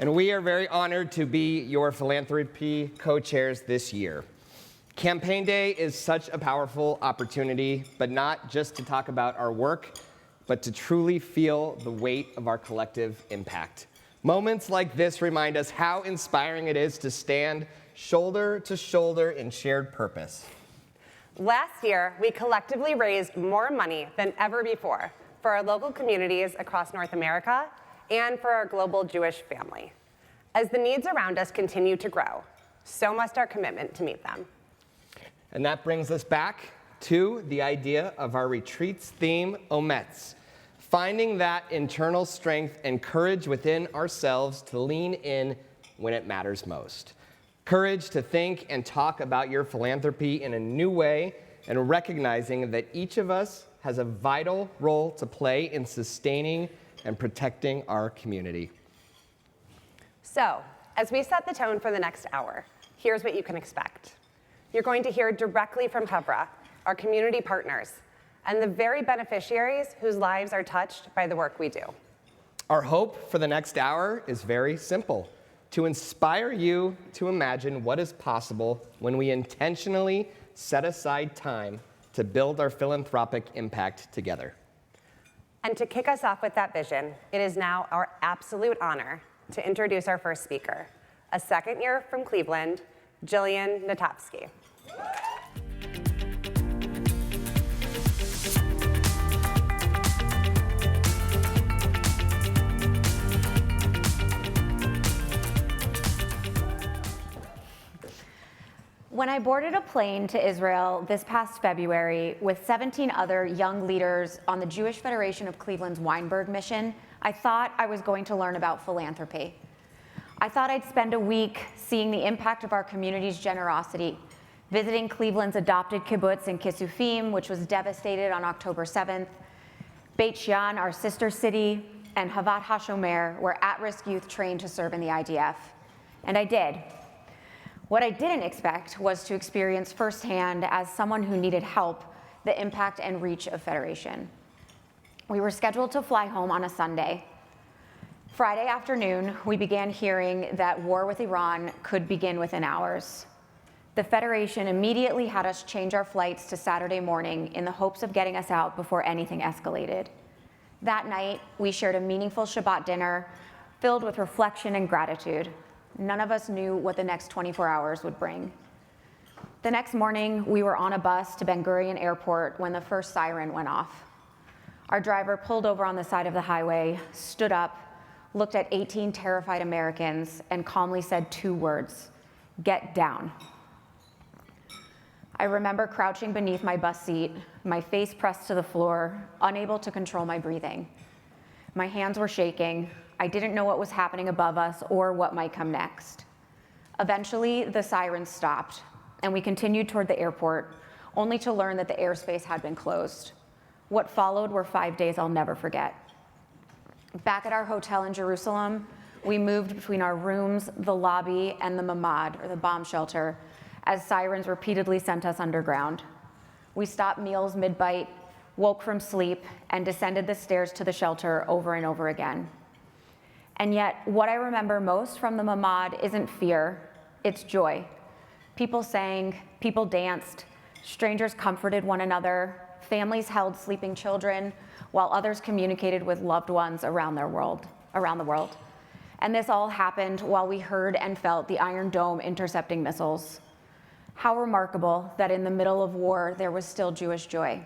and we are very honored to be your philanthropy co-chairs this year. Campaign Day is such a powerful opportunity, but not just to talk about our work, but to truly feel the weight of our collective impact. Moments like this remind us how inspiring it is to stand shoulder to shoulder in shared purpose. Last year, we collectively raised more money than ever before for our local communities across North America and for our global Jewish family. As the needs around us continue to grow, so must our commitment to meet them. And that brings us back to the idea of our retreat's theme, Ometz, finding that internal strength and courage within ourselves to lean in when it matters most. Courage to think and talk about your philanthropy in a new way, and recognizing that each of us has a vital role to play in sustaining and protecting our community. So, as we set the tone for the next hour, here's what you can expect. You're going to hear directly from Havra, our community partners, and the very beneficiaries whose lives are touched by the work we do. Our hope for the next hour is very simple: to inspire you to imagine what is possible when we intentionally set aside time to build our philanthropic impact together. And to kick us off with that vision, it is now our absolute honor to introduce our first speaker, a second year from Cleveland, Jillian Natofsky. When I boarded a plane to Israel this past February with 17 other young leaders on the Jewish Federation of Cleveland's Weinberg mission, I thought I was going to learn about philanthropy. I thought I'd spend a week seeing the impact of our community's generosity, visiting Cleveland's adopted kibbutz in Kisufim, which was devastated on October 7th, Beit Shean, our sister city, and Havat HaShomer, where at-risk youth trained to serve in the IDF. And I did. What I didn't expect was to experience firsthand, as someone who needed help, the impact and reach of Federation. We were scheduled to fly home on a Sunday. Friday afternoon, we began hearing that war with Iran could begin within hours. The Federation immediately had us change our flights to Saturday morning in the hopes of getting us out before anything escalated. That night, we shared a meaningful Shabbat dinner filled with reflection and gratitude. None of us knew what the next 24 hours would bring. The next morning, we were on a bus to Ben Gurion Airport when the first siren went off. Our driver pulled over on the side of the highway, stood up, looked at 18 terrified Americans, and calmly said 2 words: "Get down." I remember crouching beneath my bus seat, my face pressed to the floor, unable to control my breathing. My hands were shaking. I didn't know what was happening above us or what might come next. Eventually, the sirens stopped, and we continued toward the airport, only to learn that the airspace had been closed. What followed were 5 days I'll never forget. Back at our hotel in Jerusalem, we moved between our rooms, the lobby, and the mamad, or the bomb shelter, as sirens repeatedly sent us underground. We stopped meals mid-bite, woke from sleep, and descended the stairs to the shelter over and over again. And yet, what I remember most from the mamad isn't fear, it's joy. People sang, people danced, strangers comforted one another, families held sleeping children, while others communicated with loved ones around the world. And this all happened while we heard and felt the Iron Dome intercepting missiles. How remarkable that in the middle of war, there was still Jewish joy.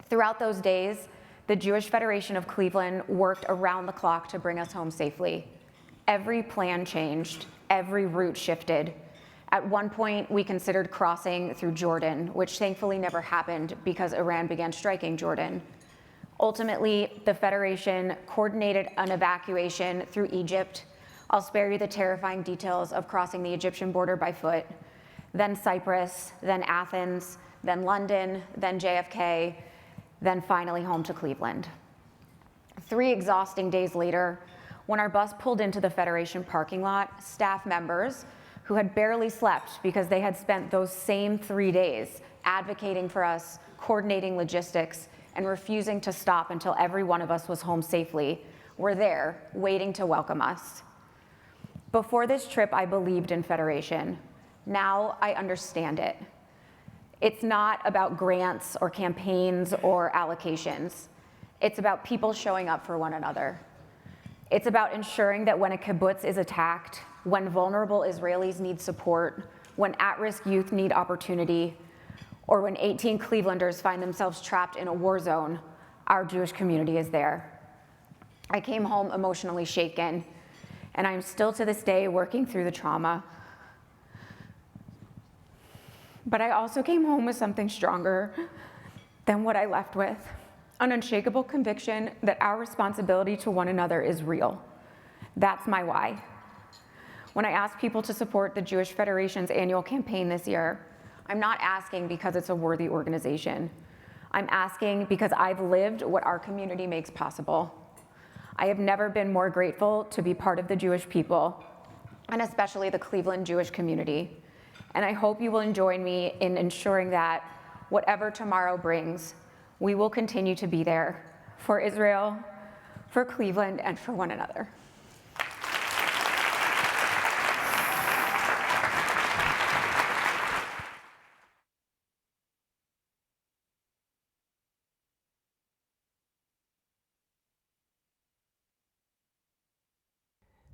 Throughout those days, the Jewish Federation of Cleveland worked around the clock to bring us home safely. Every plan changed, every route shifted. At one point, we considered crossing through Jordan, which thankfully never happened because Iran began striking Jordan. Ultimately, the Federation coordinated an evacuation through Egypt. I'll spare you the terrifying details of crossing the Egyptian border by foot, then Cyprus, then Athens, then London, then JFK, then finally home to Cleveland. 3 exhausting days later, when our bus pulled into the Federation parking lot, staff members who had barely slept because they had spent those same 3 days advocating for us, coordinating logistics, and refusing to stop until every one of us was home safely, were there waiting to welcome us. Before this trip, I believed in federation. Now I understand it. It's not about grants or campaigns or allocations. It's about people showing up for one another. It's about ensuring that when a kibbutz is attacked, when vulnerable Israelis need support, when at-risk youth need opportunity, or when 18 Clevelanders find themselves trapped in a war zone, our Jewish community is there. I came home emotionally shaken, and I'm still to this day working through the trauma. But I also came home with something stronger than what I left with, an unshakable conviction that our responsibility to one another is real. That's my why. When I ask people to support the Jewish Federation's annual campaign this year, I'm not asking because it's a worthy organization. I'm asking because I've lived what our community makes possible. I have never been more grateful to be part of the Jewish people, and especially the Cleveland Jewish community. And I hope you will join me in ensuring that whatever tomorrow brings, we will continue to be there for Israel, for Cleveland, and for one another.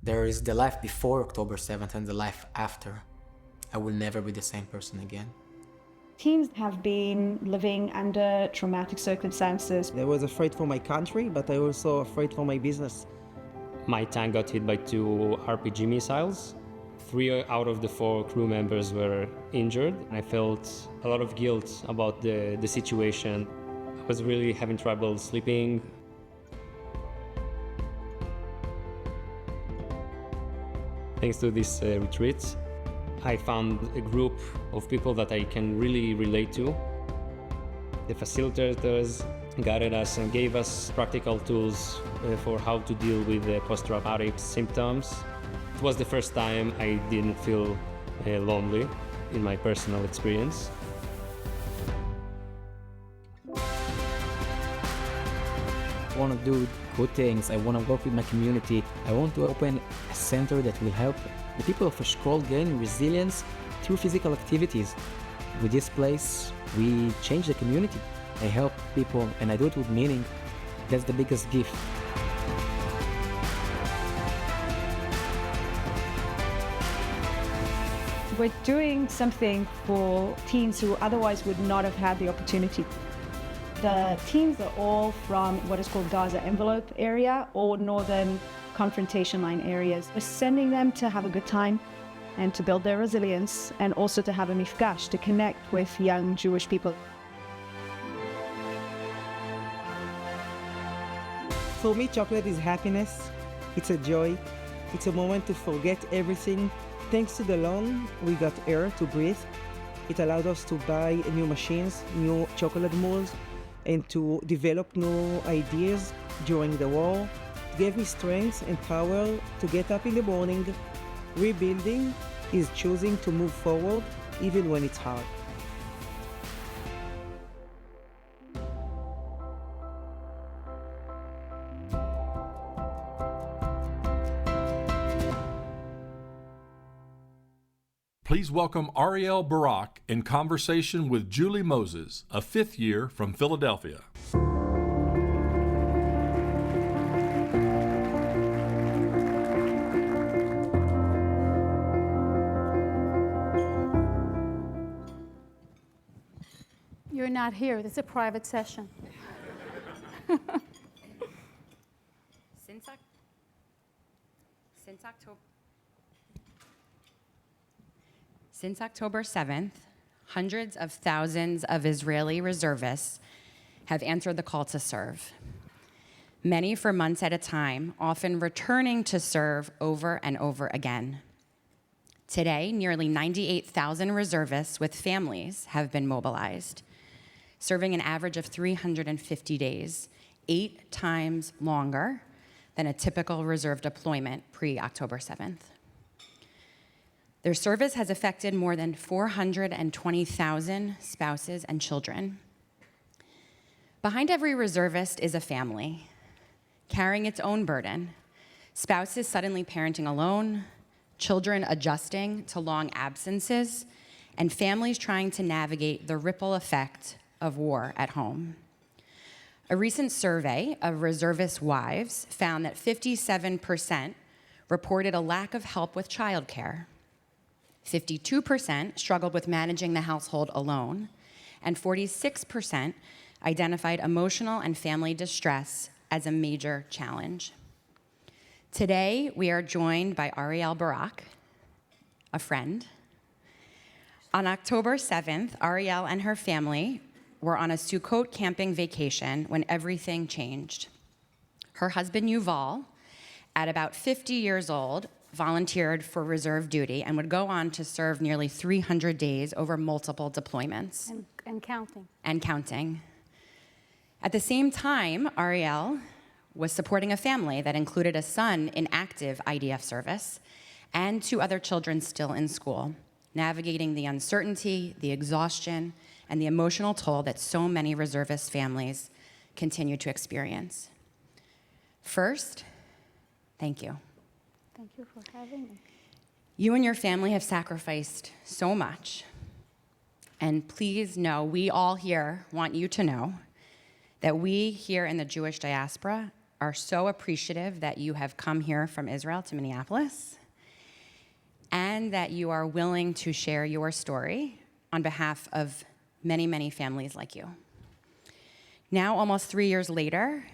There is the life before October 7th and the life after. I will never be the same person again. Teens have been living under traumatic circumstances. I was afraid for my country, but I was also afraid for my business. My tank got hit by 2 RPG missiles. 3 out of the 4 crew members were injured. I felt a lot of guilt about the situation. I was really having trouble sleeping. Thanks to this retreat, I found a group of people that I can really relate to. The facilitators guided us and gave us practical tools for how to deal with the post-traumatic symptoms. It was the first time I didn't feel lonely in my personal experience. I want to do good things. I want to work with my community. I want to open a center that will help the people of Eshkol gain resilience through physical activities. With this place, we change the community. I help people and I do it with meaning. That's the biggest gift. We're doing something for teens who otherwise would not have had the opportunity. The teams are all from what is called Gaza envelope area or northern confrontation line areas. We're sending them to have a good time and to build their resilience and also to have a mifgash, to connect with young Jewish people. For me, chocolate is happiness. It's a joy. It's a moment to forget everything. Thanks to the loan, we got air to breathe. It allowed us to buy new machines, new chocolate molds, and to develop new ideas during the war. It gave me strength and power to get up in the morning. Rebuilding is choosing to move forward even when it's hard. Please welcome Ariel Barak in conversation with Julie Moses, a 5th year from Philadelphia. You're not here. This is a private session. Since October 7th, hundreds of thousands of Israeli reservists have answered the call to serve. Many for months at a time, often returning to serve over and over again. Today, nearly 98,000 reservists with families have been mobilized, serving an average of 350 days, 8 times longer than a typical reserve deployment pre-October 7th. Their service has affected more than 420,000 spouses and children. Behind every reservist is a family, carrying its own burden. Spouses suddenly parenting alone, children adjusting to long absences, and families trying to navigate the ripple effect of war at home. A recent survey of reservist wives found that 57% reported a lack of help with childcare. 52% struggled with managing the household alone, and 46% identified emotional and family distress as a major challenge. Today, we are joined by Ariel Barak, a friend. On October 7th, Ariel and her family were on a Sukkot camping vacation when everything changed. Her husband, Yuval, at about 50 years old, volunteered for reserve duty and would go on to serve nearly 300 days over multiple deployments. And counting. And counting. At the same time, Ariel was supporting a family that included a son in active IDF service and 2 other children still in school, navigating the uncertainty, the exhaustion, and the emotional toll that so many reservist families continue to experience. First, thank you. Thank you for having me. You and your family have sacrificed so much. And please know, we all here want you to know that we here in the Jewish diaspora are so appreciative that you have come here from Israel to Minneapolis, and that you are willing to share your story on behalf of many, many families like you. Now, almost 3 years later,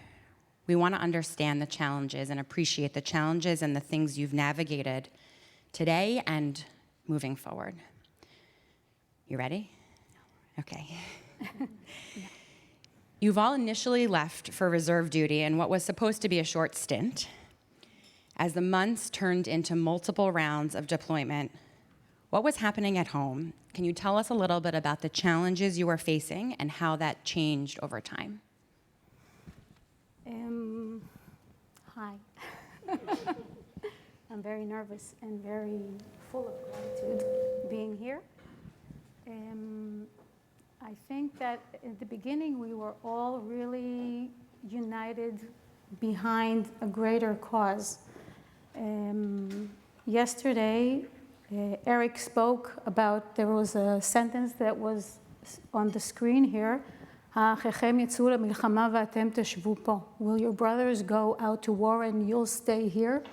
we want to understand the challenges and appreciate the challenges and the things you've navigated today and moving forward. You ready? Okay. Yuval initially left for reserve duty in what was supposed to be a short stint. As the months turned into multiple rounds of deployment, what was happening at home? Can you tell us a little bit about the challenges you were facing and how that changed over time? Hi. I'm very nervous and very full of gratitude being here. I think that at the beginning we were all really united behind a greater cause. Yesterday, Eric spoke about, there was a sentence that was on the screen here, will your brothers go out to war and you'll stay here?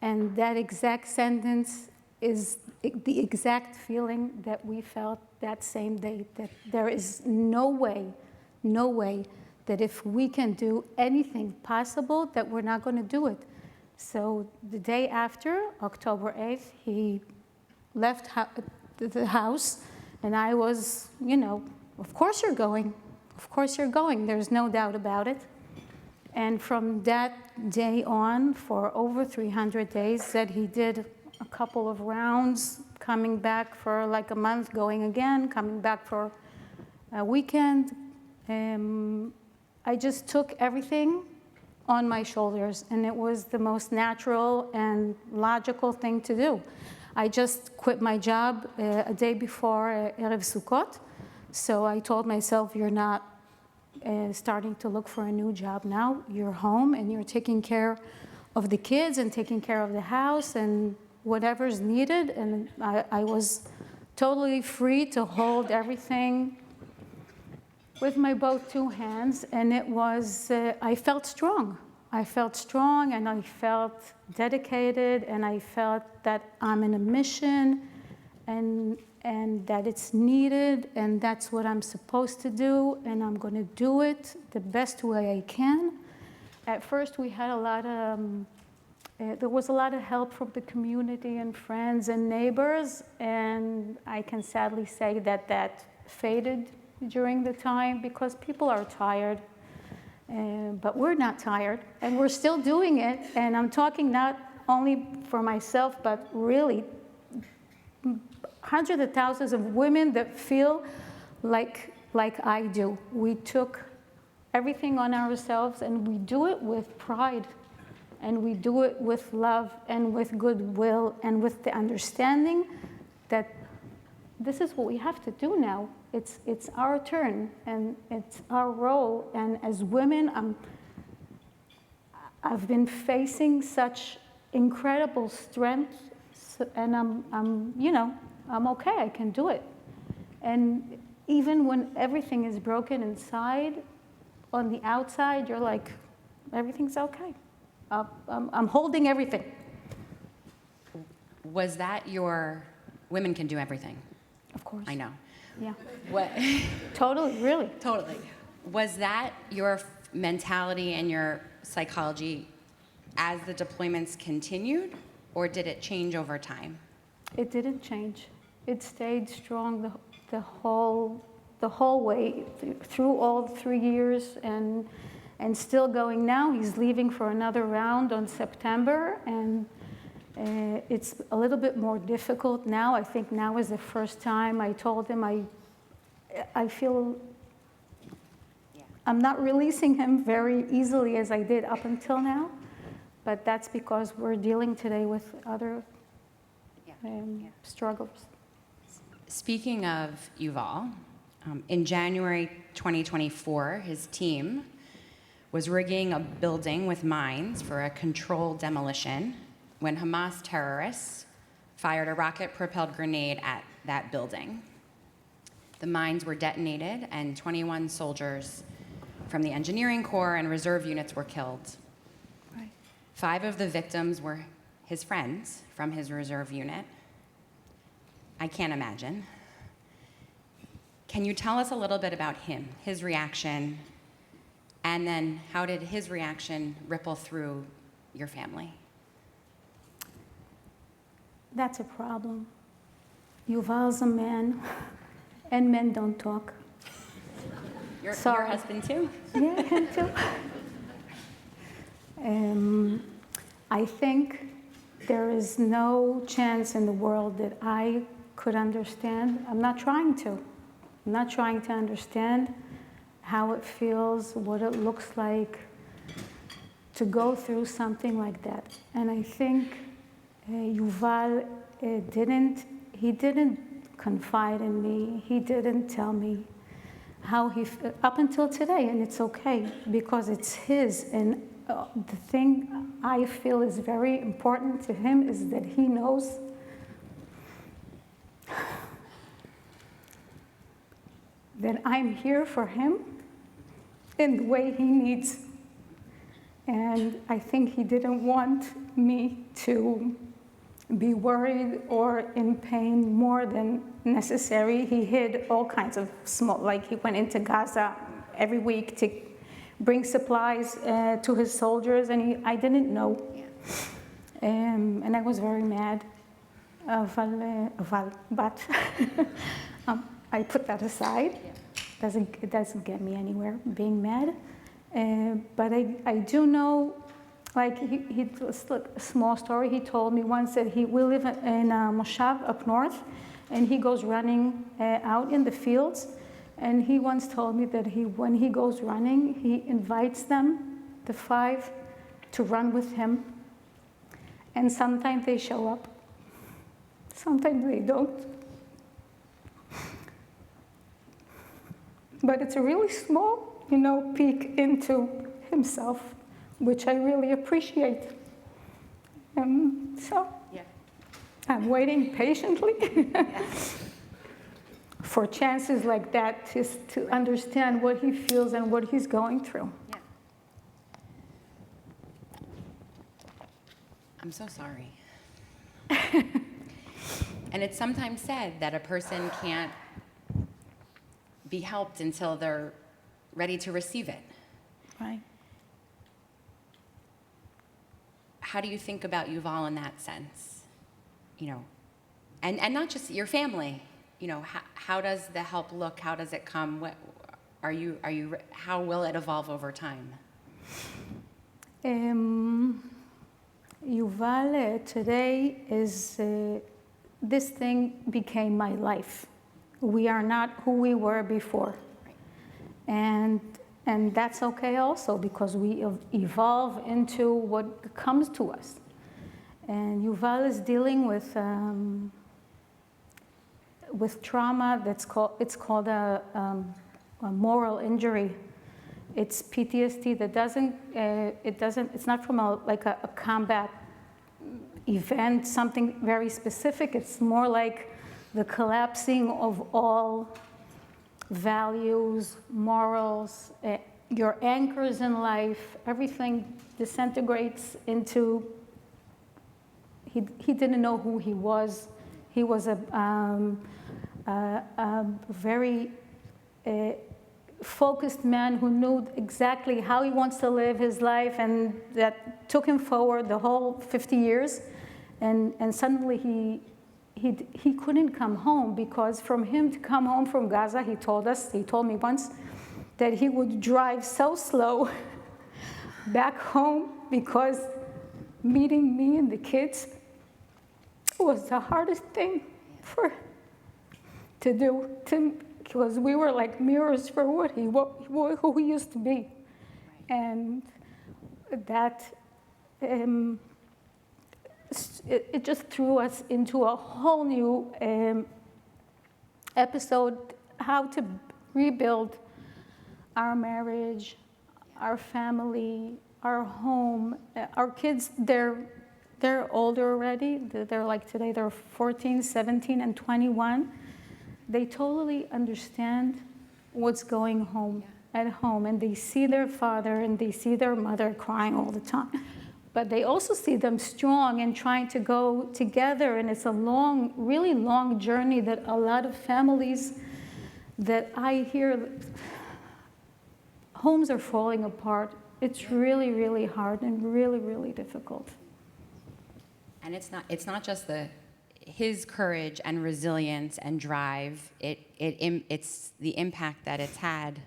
And that exact sentence is the exact feeling that we felt that same day, that there is no way that if we can do anything possible that we're not going to do it. So the day after, October 8th, he left the house, and I was, of course you're going. Of course you're going. There's no doubt about it. And from that day on, for over 300 days, that he did a couple of rounds, coming back for like a month, going again, coming back for a weekend. I just took everything on my shoulders, and it was the most natural and logical thing to do. I just quit my job a day before Erev Sukkot, so I told myself, you're not starting to look for a new job now. You're home, and you're taking care of the kids and taking care of the house and whatever's needed, and I was totally free to hold everything with my both 2 hands, and it was, I felt strong. I felt strong, and I felt dedicated, and I felt that I'm in a mission, and that it's needed, and that's what I'm supposed to do, and I'm going to do it the best way I can. At first, we had a lot of, there was a lot of help from the community and friends and neighbors, and I can sadly say that that faded during the time because people are tired. But we're not tired, and we're still doing it. And I'm talking not only for myself, but really hundreds of thousands of women that feel like I do. We took everything on ourselves, and we do it with pride, and we do it with love and with goodwill and with the understanding that this is what we have to do now. It's our turn, and it's our role. And as women, I've been facing such incredible strength, and I'm okay, I can do it. And even when everything is broken inside, on the outside, you're like, everything's okay. I'm holding everything. Was that your, women can do everything? Of course. I know. Yeah. What? Totally, really. Totally. Was that your mentality and your psychology as the deployments continued, or did it change over time? It didn't change. It stayed strong the whole way through all 3 years, and still going now. He's leaving for another round on September, and it's a little bit more difficult now. I think now is the first time I told him I feel I'm not releasing him very easily as I did up until now, but that's because we're dealing today with other struggles. Speaking of Yuval, in January 2024, his team was rigging a building with mines for a controlled demolition when Hamas terrorists fired a rocket-propelled grenade at that building. The mines were detonated, and 21 soldiers from the engineering corps and reserve units were killed. Right. 5 of the victims were his friends from his reserve unit. I can't imagine. Can you tell us a little bit about him, his reaction, and then how did his reaction ripple through your family? That's a problem. Yuval's a man, and men don't talk. Your Sorry. husband too? Yeah, him too. I think there is no chance in the world that I could understand. I'm not trying to. I'm not trying to understand how it feels, what it looks like to go through something like that. And I think Yuval didn't confide in me. He didn't tell me how he up until today, and it's okay because it's his. And the thing I feel is very important to him is that he knows that I'm here for him in the way he needs. And I think he didn't want me to be worried or in pain more than necessary. He hid all kinds of small, like he went into Gaza every week to bring supplies to his soldiers, and I didn't know. And I was very mad. But I put that aside. It doesn't get me anywhere, being mad. But I do know, like a small story he told me once that we live in Moshav up north, and he goes running out in the fields. And he once told me that when he goes running, he invites them, the 5, to run with him. And sometimes they show up. Sometimes they don't. But it's a really small, peek into himself, which I really appreciate. So I'm waiting patiently for chances like that to understand what he feels and what he's going through. Yeah. I'm so sorry. And it's sometimes said that a person can't be helped until they're ready to receive it. Right. How do you think about Yuval in that sense? And not just your family. How does the help look? How does it come? What how will it evolve over time? Yuval today is, this thing became my life. We are not who we were before. And that's okay also, because we evolve into what comes to us. And Yuval is dealing with trauma it's called a moral injury. It's PTSD that it's not from a combat event, something very specific. It's more like the collapsing of all values, morals, your anchors in life. Everything disintegrates into, he didn't know who he was. He was a very focused man who knew exactly how he wants to live his life, and that took him forward the whole 50 years. And suddenly he couldn't come home, because from him to come home from Gaza, he told me once, that he would drive so slow back home, because meeting me and the kids was the hardest thing to do, because we were like mirrors for who he used to be. And that, it just threw us into a whole new episode, how to rebuild our marriage, our family, our home. Our kids, they're older already. They're like today, they're 14, 17, and 21. They totally understand what's going on at home, and they see their father and they see their mother crying all the time. But they also see them strong and trying to go together, and it's a long, really long journey that a lot of families that I hear, homes are falling apart. It's really, really hard and really, really difficult. And it's not just his courage and resilience and drive. It's the impact that it's had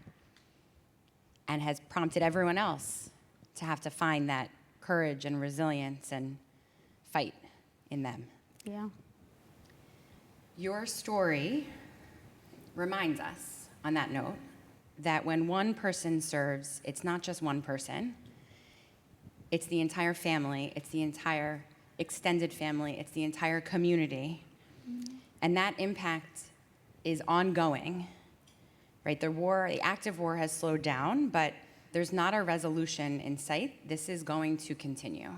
and has prompted everyone else to have to find that courage and resilience and fight in them. Yeah. Your story reminds us, on that note, that when one person serves, it's not just one person, it's the entire family, it's the entire extended family, it's the entire community. Mm-hmm. And that impact is ongoing, right? The active war has slowed down, but there's not a resolution in sight. This is going to continue.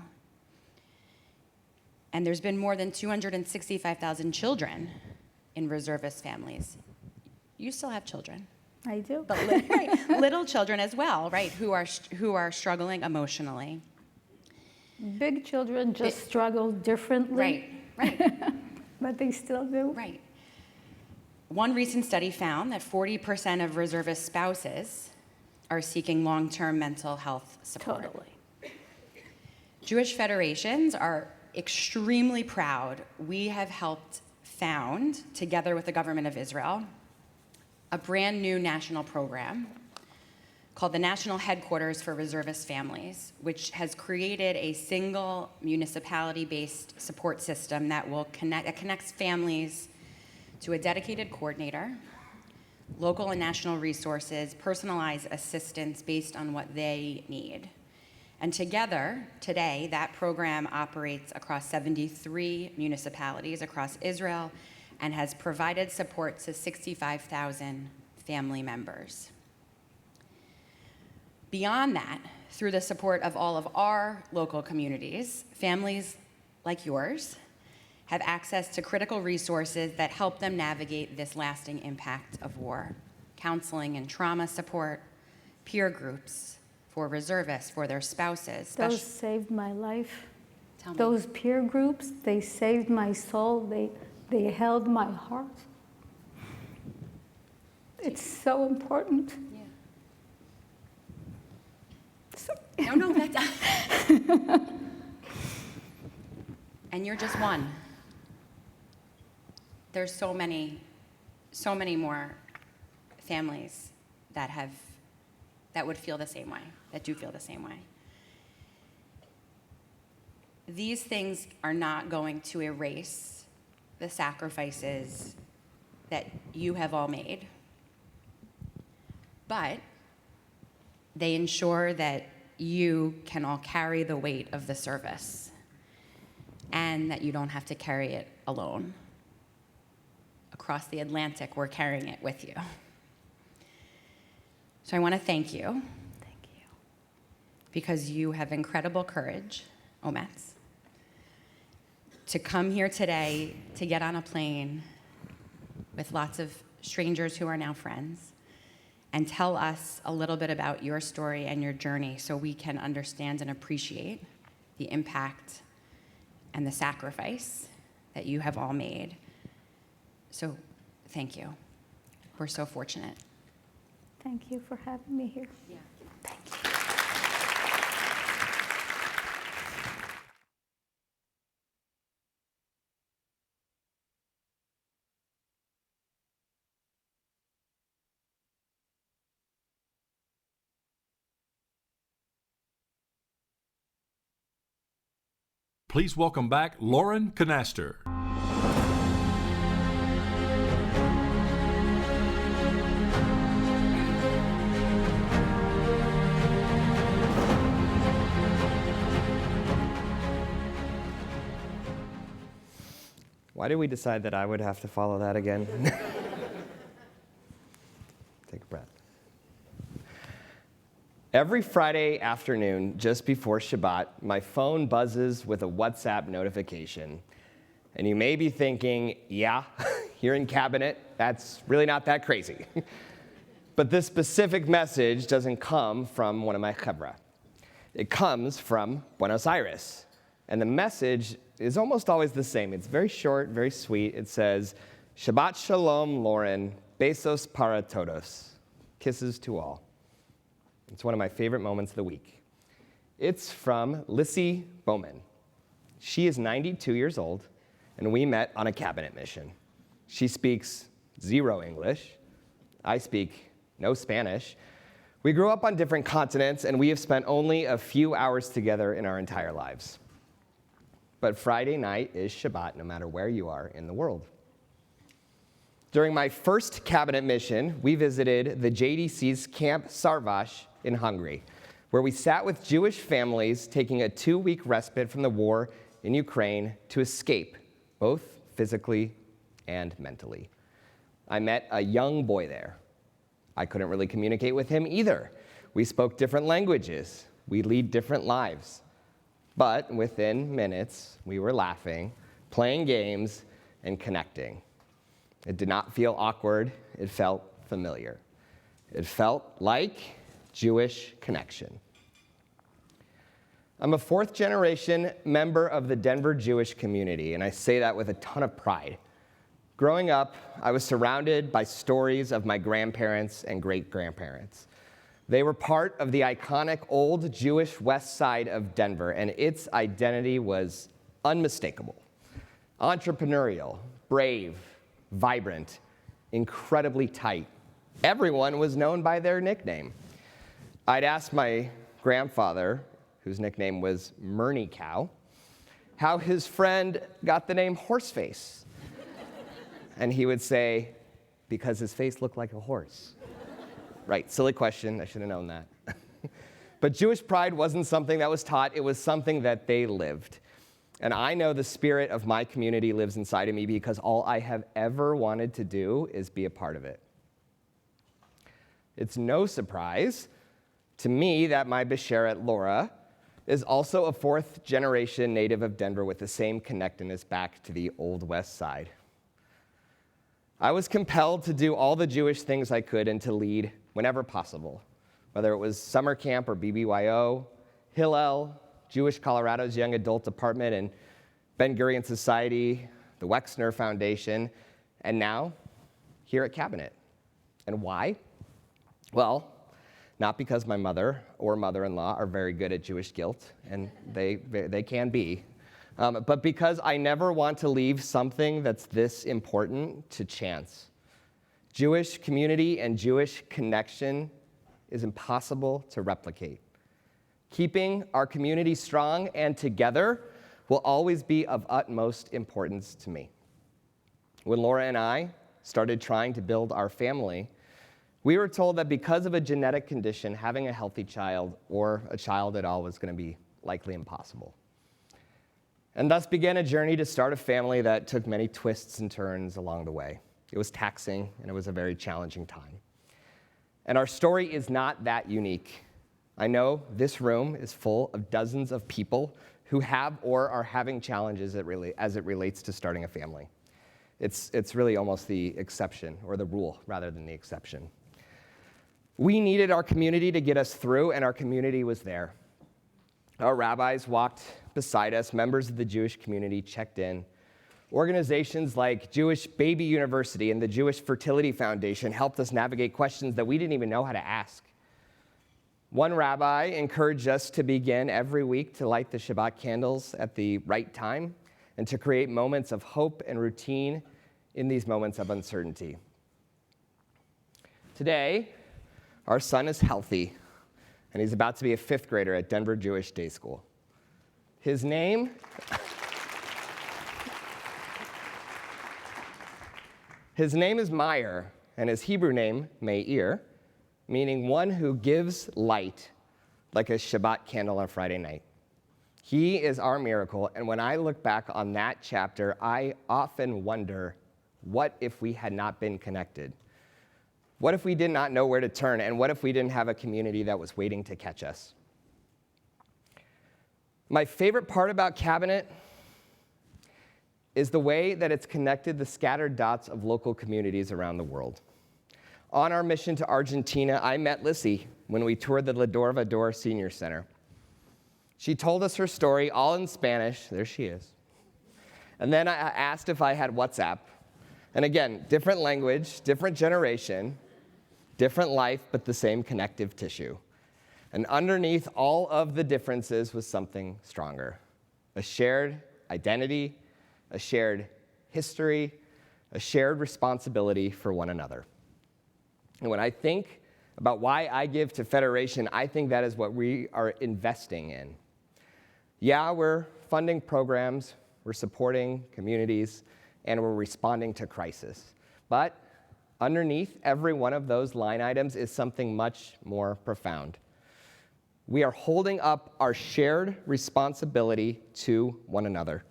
And there's been more than 265,000 children in reservist families. You still have children. I do. But little children as well, right, who are struggling emotionally. Big children just struggle differently. Right. But they still do. Right. One recent study found that 40% of reservist spouses are seeking long-term mental health support. Totally. Jewish federations are extremely proud. We have helped found, together with the government of Israel, a brand new national program called the National Headquarters for Reservist Families, which has created a single municipality-based support system that connects families to a dedicated coordinator, local and national resources, personalized assistance based on what they need. And together, today, that program operates across 73 municipalities across Israel and has provided support to 65,000 family members. Beyond that, through the support of all of our local communities, families like yours have access to critical resources that help them navigate this lasting impact of war. Counseling and trauma support, peer groups for reservists, for their spouses. Those saved my life. Tell me. Those peer groups, they saved my soul. They held my heart. It's so important. Yeah. So No, that's... And you're just one. There's so many more families that would feel the same way, that do feel the same way. These things are not going to erase the sacrifices that you have all made, but they ensure that you can all carry the weight of the service and that you don't have to carry it alone. Across the Atlantic, we're carrying it with you. So I want to thank you. thank you. Because you have incredible courage, Omets. to come here today, to get on a plane with lots of strangers who are now friends, and tell us a little bit about your story and your journey so we can understand and appreciate the impact and the sacrifice that you have all made. So thank you. We're so fortunate. Thank you for having me here. Yeah. Thank you. Please welcome back Lauren Canaster. Why did we decide that I would have to follow that again? Take a breath. Every Friday afternoon, just before Shabbat, my phone buzzes with a WhatsApp notification. And you may be thinking, yeah, here in cabinet, that's really not that crazy. But this specific message doesn't come from one of my chevra. It comes from Buenos Aires. And the message is almost always the same. It's very short, very sweet. It says, Shabbat Shalom, Lauren, besos para todos. Kisses to all. It's one of my favorite moments of the week. It's from Lissy Bowman. She is 92 years old, and we met on a cabinet mission. She speaks 0 English. I speak no Spanish. We grew up on different continents, and we have spent only a few hours together in our entire lives. But Friday night is Shabbat, no matter where you are in the world. During my first cabinet mission, we visited the JDC's Camp Sarvash in Hungary, where we sat with Jewish families taking a 2-week respite from the war in Ukraine to escape, both physically and mentally. I met a young boy there. I couldn't really communicate with him either. We spoke different languages. We lead different lives. But within minutes, we were laughing, playing games, and connecting. It did not feel awkward. It felt familiar. It felt like Jewish connection. I'm a 4th-generation member of the Denver Jewish community, and I say that with a ton of pride. Growing up, I was surrounded by stories of my grandparents and great-grandparents. They were part of the iconic old Jewish west side of Denver, and its identity was unmistakable. Entrepreneurial, brave, vibrant, incredibly tight. Everyone was known by their nickname. I'd ask my grandfather, whose nickname was Murney Cow, how his friend got the name Horseface. And he would say, because his face looked like a horse. Right, silly question, I should have known that. But Jewish pride wasn't something that was taught, it was something that they lived. And I know the spirit of my community lives inside of me because all I have ever wanted to do is be a part of it. It's no surprise to me that my Besheret Laura is also a 4th-generation native of Denver with the same connectedness back to the Old West Side. I was compelled to do all the Jewish things I could and to lead whenever possible, whether it was summer camp or BBYO, Hillel, Jewish Colorado's Young Adult Department, and Ben-Gurion Society, the Wexner Foundation, and now here at Cabinet. And why? Well, not because my mother or mother-in-law are very good at Jewish guilt, and they can be, but because I never want to leave something that's this important to chance. Jewish community and Jewish connection is impossible to replicate. Keeping our community strong and together will always be of utmost importance to me. When Laura and I started trying to build our family, we were told that because of a genetic condition, having a healthy child or a child at all was going to be likely impossible. And thus began a journey to start a family that took many twists and turns along the way. It was taxing, and it was a very challenging time. And our story is not that unique. I know this room is full of dozens of people who have or are having challenges as it relates to starting a family. It's really almost the exception, or the rule rather than the exception. We needed our community to get us through, and our community was there. Our rabbis walked beside us, members of the Jewish community checked in. Organizations like Jewish Baby University and the Jewish Fertility Foundation helped us navigate questions that we didn't even know how to ask. One rabbi encouraged us to begin every week to light the Shabbat candles at the right time and to create moments of hope and routine in these moments of uncertainty. Today, our son is healthy, and he's about to be a 5th grader at Denver Jewish Day School. His name is Meir, and his Hebrew name, Meir, meaning one who gives light, like a Shabbat candle on Friday night. He is our miracle, and when I look back on that chapter, I often wonder, what if we had not been connected? What if we did not know where to turn, and what if we didn't have a community that was waiting to catch us? My favorite part about Cabinet is the way that it's connected the scattered dots of local communities around the world. On our mission to Argentina, I met Lissy when we toured the La Dorvador Senior Center. She told us her story, all in Spanish. There she is. And then I asked if I had WhatsApp. And again, different language, different generation, different life, but the same connective tissue. And underneath all of the differences was something stronger: a shared identity, a shared history, a shared responsibility for one another. And when I think about why I give to Federation, I think that is what we are investing in. Yeah, we're funding programs, we're supporting communities, and we're responding to crisis. But underneath every one of those line items is something much more profound. We are holding up our shared responsibility to one another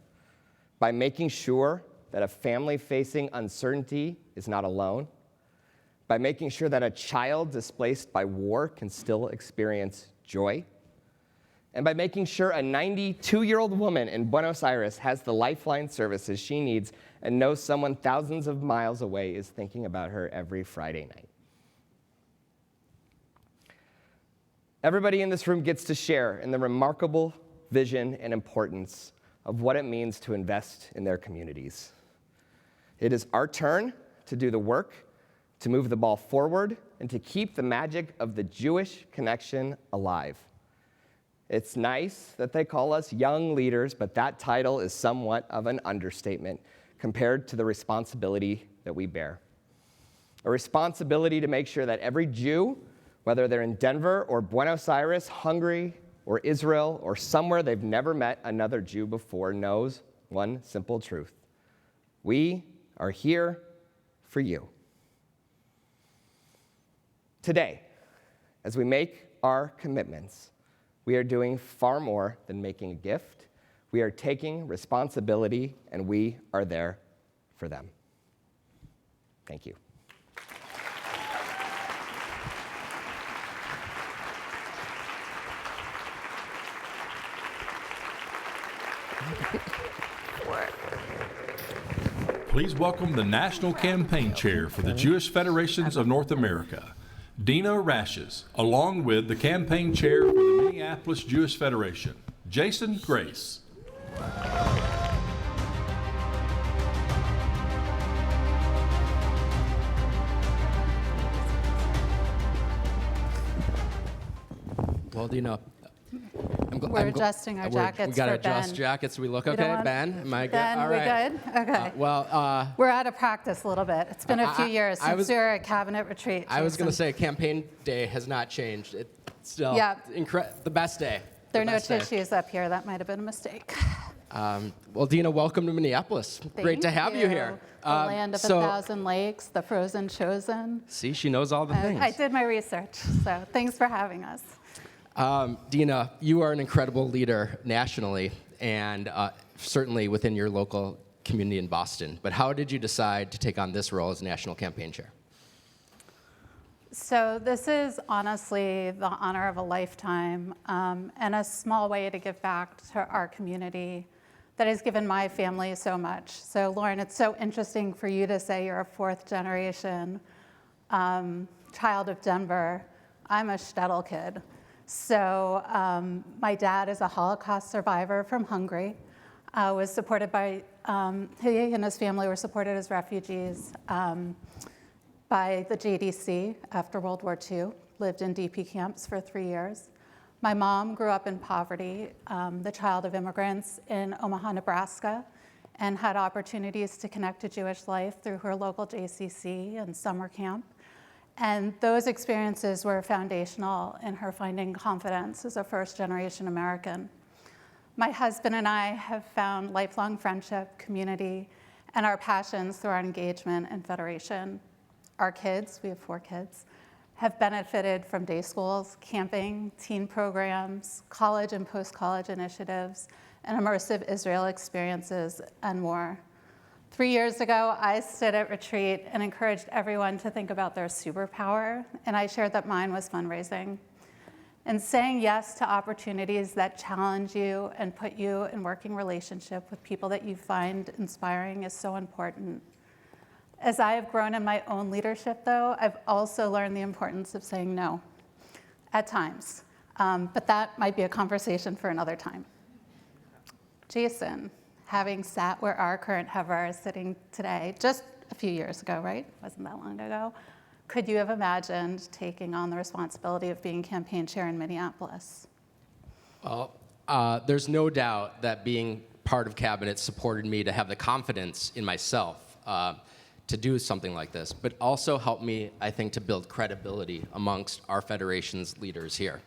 by making sure that a family facing uncertainty is not alone, by making sure that a child displaced by war can still experience joy, and by making sure a 92-year-old woman in Buenos Aires has the lifeline services she needs and knows someone thousands of miles away is thinking about her every Friday night. Everybody in this room gets to share in the remarkable vision and importance of what it means to invest in their communities. It is our turn to do the work, to move the ball forward, and to keep the magic of the Jewish connection alive. It's nice that they call us young leaders, but that title is somewhat of an understatement compared to the responsibility that we bear. A responsibility to make sure that every Jew, whether they're in Denver or Buenos Aires, Hungary or Israel, or somewhere they've never met another Jew before, knows one simple truth: we are here for you. Today, as we make our commitments, we are doing far more than making a gift. We are taking responsibility, and we are there for them. Thank you. Please welcome the National Campaign Chair for the Jewish Federations of North America, Dina Rashes, along with the Campaign Chair for the Minneapolis Jewish Federation, Jason Grace. Well, Dina, We're adjusting our jackets. We got to for adjust Ben. jackets. We look You don't okay, want- Ben? Am I good? Ben, All we right. good? Okay. We're out of practice a little bit. It's been a few years I since was- we were at cabinet retreat. I was going to Jason. say campaign day has not changed. It's still Yeah. the best day. There are The no best day. tissues up here. That might have been a mistake. Well, Dina, welcome to Minneapolis. Great to have you here. The land of so- 1,000 lakes, the frozen chosen. See, she knows all the things. I did my research, so thanks for having us. Dina, you are an incredible leader nationally and certainly within your local community in Boston. But how did you decide to take on this role as National Campaign Chair? So this is honestly the honor of a lifetime and a small way to give back to our community that has given my family so much. So Lauren, it's so interesting for you to say you're a fourth generation child of Denver. I'm a shtetl kid. So my dad is a Holocaust survivor from Hungary, was supported by, he and his family were supported as refugees by the JDC after World War II, lived in DP camps for 3 years. My mom grew up in poverty, the child of immigrants in Omaha, Nebraska, and had opportunities to connect to Jewish life through her local JCC and summer camp. And those experiences were foundational in her finding confidence as a first-generation American. My husband and I have found lifelong friendship, community, and our passions through our engagement in Federation. Our kids, we have 4 kids, have benefited from day schools, camping, teen programs, college and post-college initiatives, and immersive Israel experiences, and more. 3 years ago, I stood at retreat and encouraged everyone to think about their superpower, and I shared that mine was fundraising. And saying yes to opportunities that challenge you and put you in working relationship with people that you find inspiring is so important. As I have grown in my own leadership, though, I've also learned the importance of saying no at times. But that might be a conversation for another time. Jason, having sat where our current Hever is sitting today, just a few years ago, right? Wasn't that long ago. Could you have imagined taking on the responsibility of being campaign chair in Minneapolis? Well, there's no doubt that being part of cabinet supported me to have the confidence in myself to do something like this, but also helped me, I think, to build credibility amongst our federation's leaders here.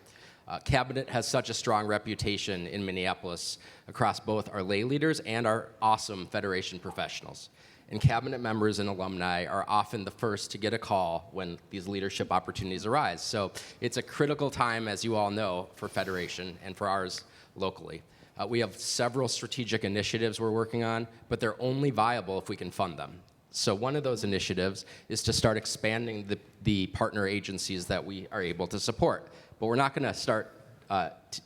Cabinet has such a strong reputation in Minneapolis across both our lay leaders and our awesome federation professionals. And cabinet members and alumni are often the first to get a call when these leadership opportunities arise. So it's a critical time, as you all know, for Federation and for ours locally. We have several strategic initiatives we're working on, but they're only viable if we can fund them. So one of those initiatives is to start expanding the partner agencies that we are able to support. But we're not going to start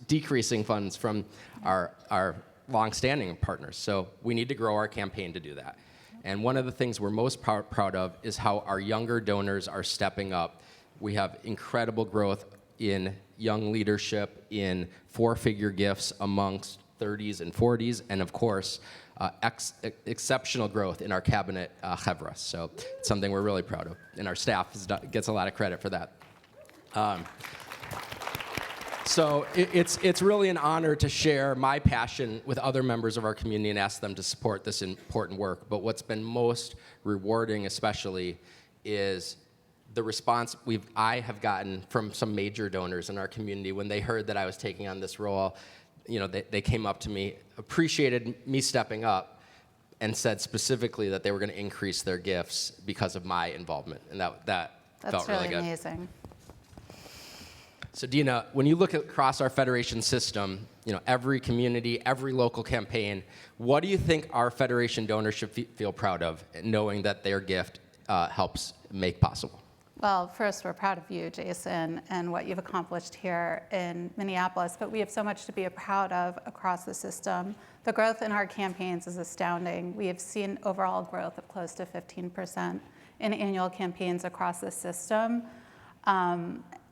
decreasing funds from our longstanding partners. So we need to grow our campaign to do that. And one of the things we're most proud of is how our younger donors are stepping up. We have incredible growth in young leadership, in 4-figure gifts amongst 30s and 40s, and of course, exceptional growth in our cabinet chevra. So it's something we're really proud of, and our staff gets a lot of credit for that. So it's really an honor to share my passion with other members of our community and ask them to support this important work. But what's been most rewarding especially is the response I have gotten from some major donors in our community when they heard that I was taking on this role. You know, they came up to me, appreciated me stepping up, and said specifically that they were going to increase their gifts because of my involvement. And that felt really good. That's really amazing. So Dina, when you look across our federation system, you know, every community, every local campaign, what do you think our federation donors should feel proud of, knowing that their gift helps make possible? Well, first, we're proud of you, Jason, and what you've accomplished here in Minneapolis, but we have so much to be proud of across the system. The growth in our campaigns is astounding. We have seen overall growth of close to 15% in annual campaigns across the system.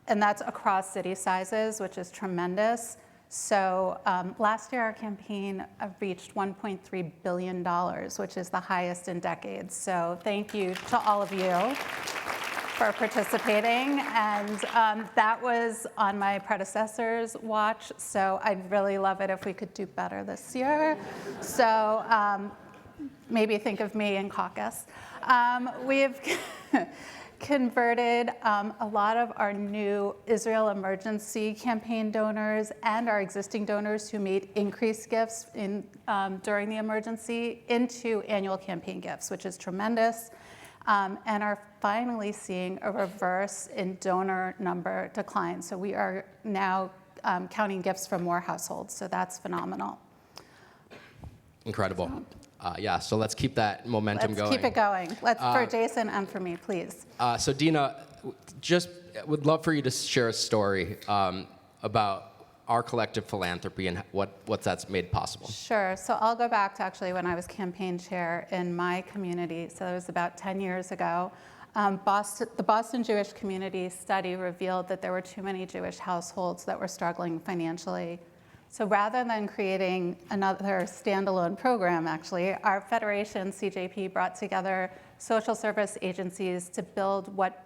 And that's across city sizes, which is tremendous. So last year, our campaign reached $1.3 billion, which is the highest in decades. So thank you to all of you for participating. And that was on my predecessor's watch. So I'd really love it if we could do better this year. So maybe think of me in caucus. We've converted a lot of our new Israel Emergency Campaign donors and our existing donors who made increased gifts during the emergency into annual campaign gifts, which is tremendous, and are finally seeing a reverse in donor number decline. So we are now counting gifts from more households, so that's phenomenal. Incredible. Yeah, so let's keep that momentum going. Let's keep it going. For Jason and for me, please. So Dina, just would love for you to share a story about our collective philanthropy and what that's made possible. Sure. So I'll go back to actually when I was campaign chair in my community. So it was about 10 years ago. The Boston Jewish Community Study revealed that there were too many Jewish households that were struggling financially. So rather than creating another standalone program, actually, our federation, CJP, brought together social service agencies to build what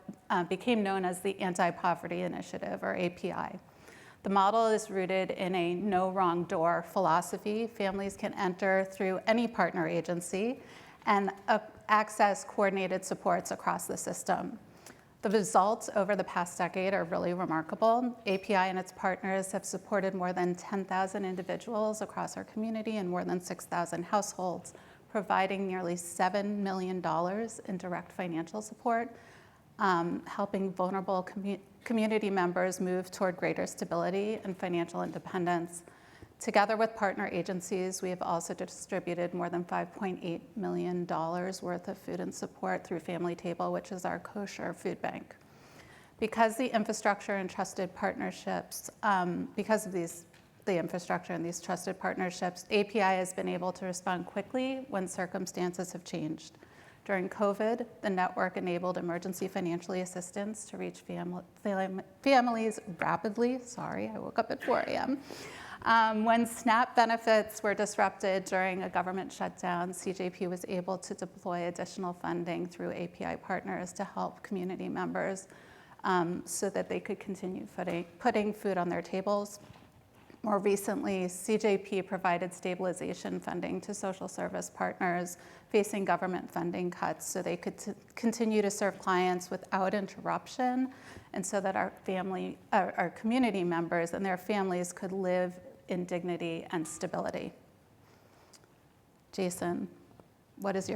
became known as the Anti-Poverty Initiative, or API. The model is rooted in a no wrong door philosophy. Families can enter through any partner agency and access coordinated supports across the system. The results over the past decade are really remarkable. API and its partners have supported more than 10,000 individuals across our community and more than 6,000 households, providing nearly $7 million in direct financial support, helping vulnerable community members move toward greater stability and financial independence. Together with partner agencies, we have also distributed more than $5.8 million worth of food and support through Family Table, which is our kosher food bank. Because the infrastructure and trusted partnerships, because of the infrastructure and these trusted partnerships, API has been able to respond quickly when circumstances have changed. During COVID, the network enabled emergency financial assistance to reach families rapidly. Sorry, I woke up at 4 a.m. When SNAP benefits were disrupted during a government shutdown, CJP was able to deploy additional funding through API partners to help community members so that they could continue putting food on their tables. More recently, CJP provided stabilization funding to social service partners facing government funding cuts so they could continue to serve clients without interruption, and so that our community members and their families could live in dignity and stability. Jason, what is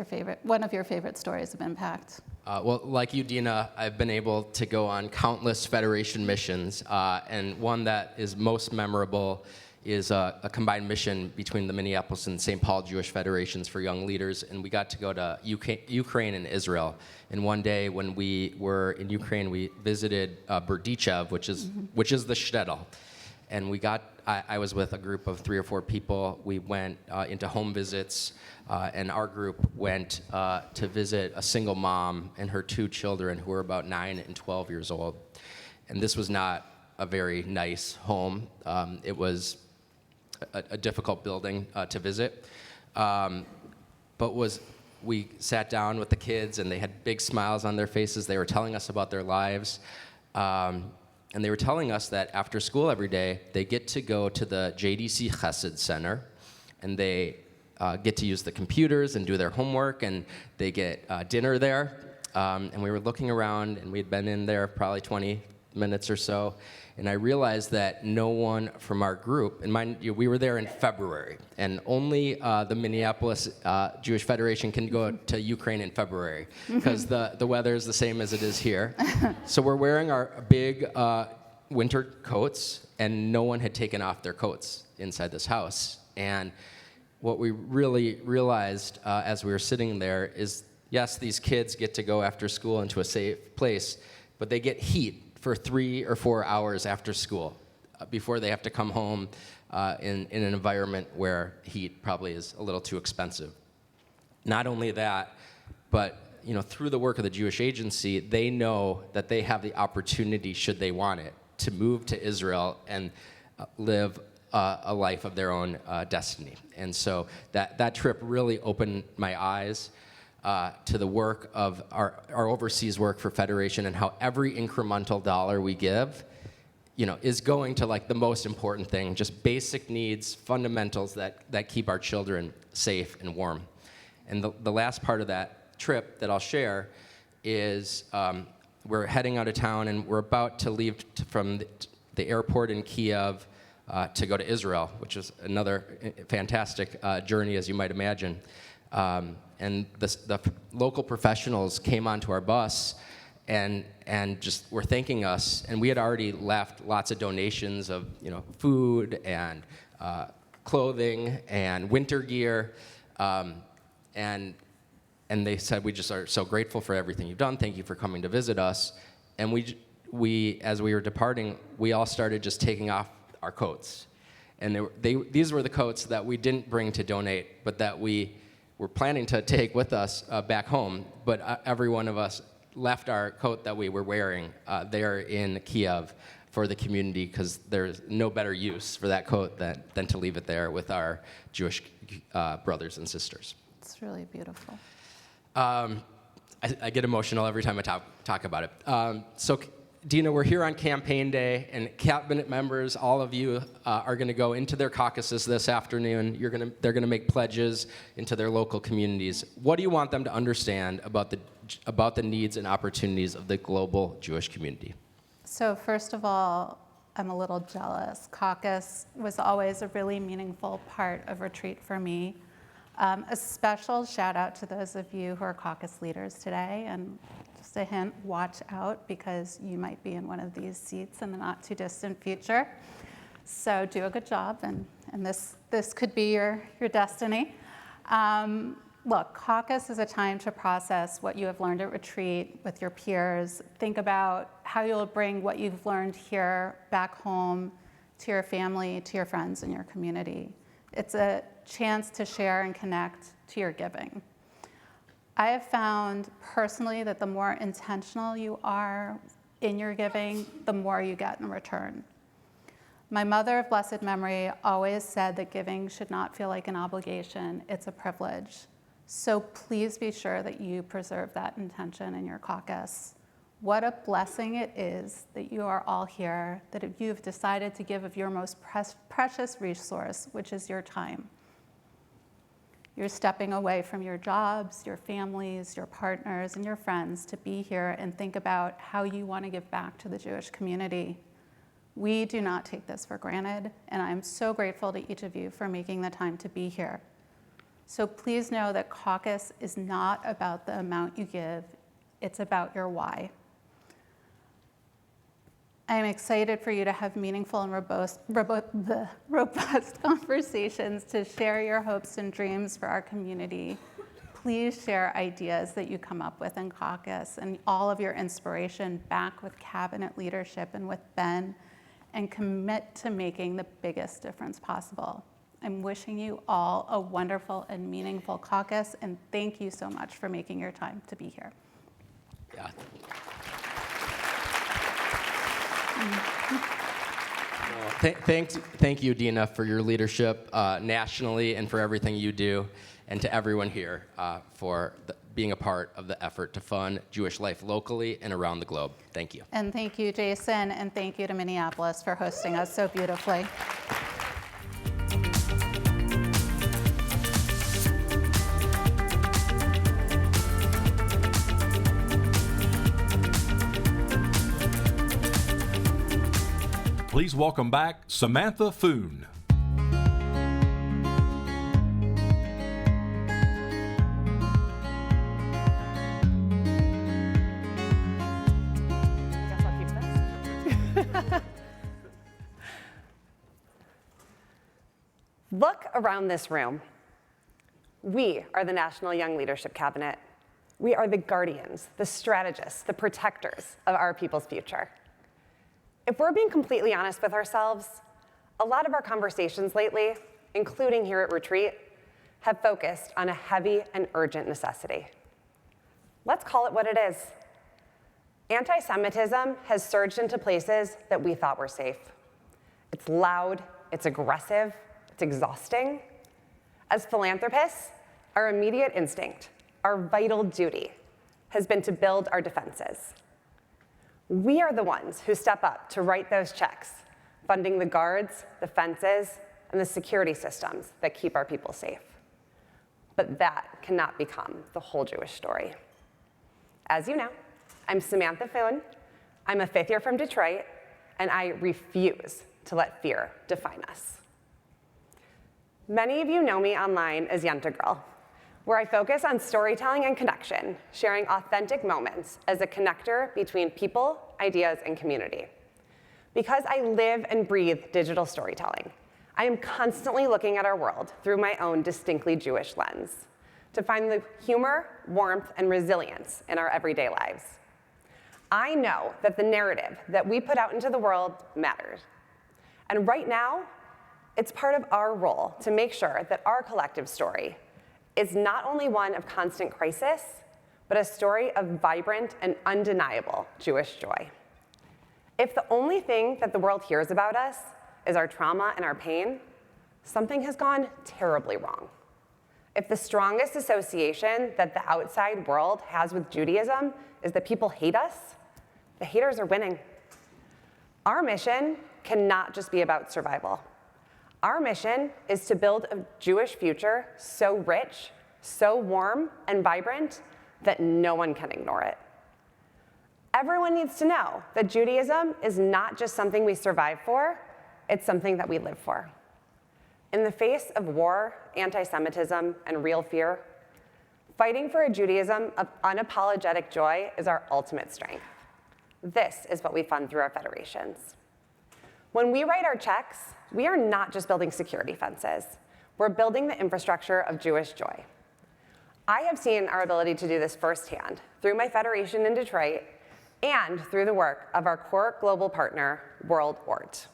one of your favorite stories of impact? Well, like you, Dina, I've been able to go on countless Federation missions, and one that is most memorable is a combined mission between the Minneapolis and St. Paul Jewish Federations for Young Leaders, and we got to go to Ukraine and Israel. And one day when we were in Ukraine, we visited Berdichev, which is the shtetl. And I was with a group of 3 or 4 people. We went into home visits, and our group went to visit a single mom and her 2 children who were about 9 and 12 years old. And this was not a very nice home. It was a difficult building to visit. We sat down with the kids, and they had big smiles on their faces. They were telling us about their lives. And they were telling us that after school every day, they get to go to the JDC Chesed Center, and they get to use the computers and do their homework, and they get dinner there. And we were looking around, and we'd been in there probably 20 minutes or so, and I realized that no one from our group, and mind you, we were there in February, and only the Minneapolis Jewish Federation can go to Ukraine in February, because the weather is the same as it is here. So we're wearing our big winter coats, and no one had taken off their coats inside this house. And what we really realized as we were sitting there is, yes, these kids get to go after school into a safe place, but they get heat for 3 or 4 hours after school before they have to come home in an environment where heat probably is a little too expensive. Not only that, but through the work of the Jewish Agency, they know that they have the opportunity, should they want it, to move to Israel and live a life of their own destiny. And so that trip really opened my eyes to the work of our overseas work for Federation, and how every incremental dollar we give, is going to the most important thing, just basic needs, fundamentals that keep our children safe and warm. And the last part of that trip that I'll share is we're heading out of town, and we're about to leave from the airport in Kiev to go to Israel, which is another fantastic journey, as you might imagine. And the local professionals came onto our bus and just were thanking us. And we had already left lots of donations of food and clothing and winter gear. And they said, we just are so grateful for everything you've done. Thank you for coming to visit us. And we, as we were departing, we all started just taking off our coats. And these were the coats that we didn't bring to donate, but that we were planning to take with us back home. But every one of us left our coat that we were wearing there in Kiev for the community, because there's no better use for that coat than to leave it there with our Jewish brothers and sisters. It's really beautiful. I get emotional every time I talk about it. So, Dina, we're here on campaign day, and cabinet members, all of you, are going to go into their caucuses this afternoon. They're going to make pledges into their local communities. What do you want them to understand about the needs and opportunities of the global Jewish community? So first of all, I'm a little jealous. Caucus was always a really meaningful part of retreat for me. A special shout out to those of you who are caucus leaders today, and just a hint, watch out, because you might be in one of these seats in the not too distant future. So do a good job, and this could be your destiny. Look, caucus is a time to process what you have learned at retreat with your peers. Think about how you'll bring what you've learned here back home to your family, to your friends, and your community. It's a chance to share and connect to your giving. I have found personally that the more intentional you are in your giving, the more you get in return. My mother of blessed memory always said that giving should not feel like an obligation, it's a privilege. So please be sure that you preserve that intention in your caucus. What a blessing it is that you are all here, that you've decided to give of your most precious resource, which is your time. You're stepping away from your jobs, your families, your partners, and your friends to be here and think about how you want to give back to the Jewish community. We do not take this for granted, and I'm so grateful to each of you for making the time to be here. So please know that caucus is not about the amount you give, it's about your why. I am excited for you to have meaningful and robust conversations to share your hopes and dreams for our community. Please share ideas that you come up with in caucus and all of your inspiration back with cabinet leadership and with Ben, and commit to making the biggest difference possible. I'm wishing you all a wonderful and meaningful caucus, and thank you so much for making your time to be here. Yeah. Thank you, Dina, for your leadership nationally and for everything you do, and to everyone here for being a part of the effort to fund Jewish life locally and around the globe. Thank you. And thank you, Jason, and thank you to Minneapolis for hosting us so beautifully. Please welcome back Samantha Foon. Look around this room. We are the National Young Leadership Cabinet. We are the guardians, the strategists, the protectors of our people's future. If we're being completely honest with ourselves, a lot of our conversations lately, including here at Retreat, have focused on a heavy and urgent necessity. Let's call it what it is. Anti-Semitism has surged into places that we thought were safe. It's loud, it's aggressive, it's exhausting. As philanthropists, our immediate instinct, our vital duty, has been to build our defenses. We are the ones who step up to write those checks, funding the guards, the fences, and the security systems that keep our people safe. But that cannot become the whole Jewish story. As you know, I'm Samantha Foon. I'm a fifth year from Detroit, and I refuse to let fear define us. Many of you know me online as Yenta Girl, where I focus on storytelling and connection, sharing authentic moments as a connector between people, ideas, and community. Because I live and breathe digital storytelling, I am constantly looking at our world through my own distinctly Jewish lens to find the humor, warmth, and resilience in our everyday lives. I know that the narrative that we put out into the world matters. And right now, it's part of our role to make sure that our collective story is not only one of constant crisis, but a story of vibrant and undeniable Jewish joy. If the only thing that the world hears about us is our trauma and our pain, something has gone terribly wrong. If the strongest association that the outside world has with Judaism is that people hate us, the haters are winning. Our mission cannot just be about survival. Our mission is to build a Jewish future so rich, so warm and vibrant that no one can ignore it. Everyone needs to know that Judaism is not just something we survive for, it's something that we live for. In the face of war, anti-Semitism, and real fear, fighting for a Judaism of unapologetic joy is our ultimate strength. This is what we fund through our federations. When we write our checks, we are not just building security fences. We're building the infrastructure of Jewish joy. I have seen our ability to do this firsthand through my federation in Detroit and through the work of our core global partner, World ORT.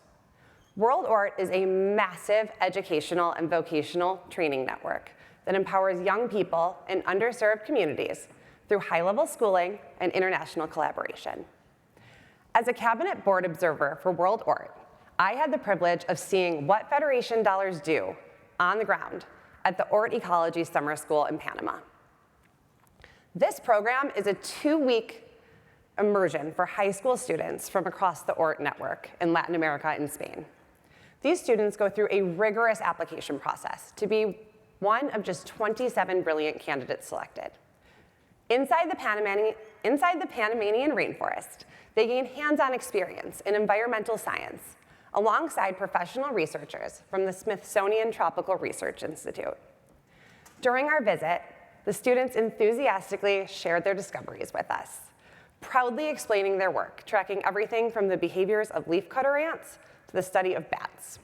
World ORT is a massive educational and vocational training network that empowers young people in underserved communities through high-level schooling and international collaboration. As a cabinet board observer for World ORT, I had the privilege of seeing what Federation dollars do on the ground at the ORT Ecology Summer School in Panama. This program is a 2-week immersion for high school students from across the ORT network in Latin America and Spain. These students go through a rigorous application process to be one of just 27 brilliant candidates selected. Inside the Panamanian rainforest, they gain hands-on experience in environmental science alongside professional researchers from the Smithsonian Tropical Research Institute. During our visit, the students enthusiastically shared their discoveries with us, proudly explaining their work, tracking everything from the behaviors of leafcutter ants to the study of bats.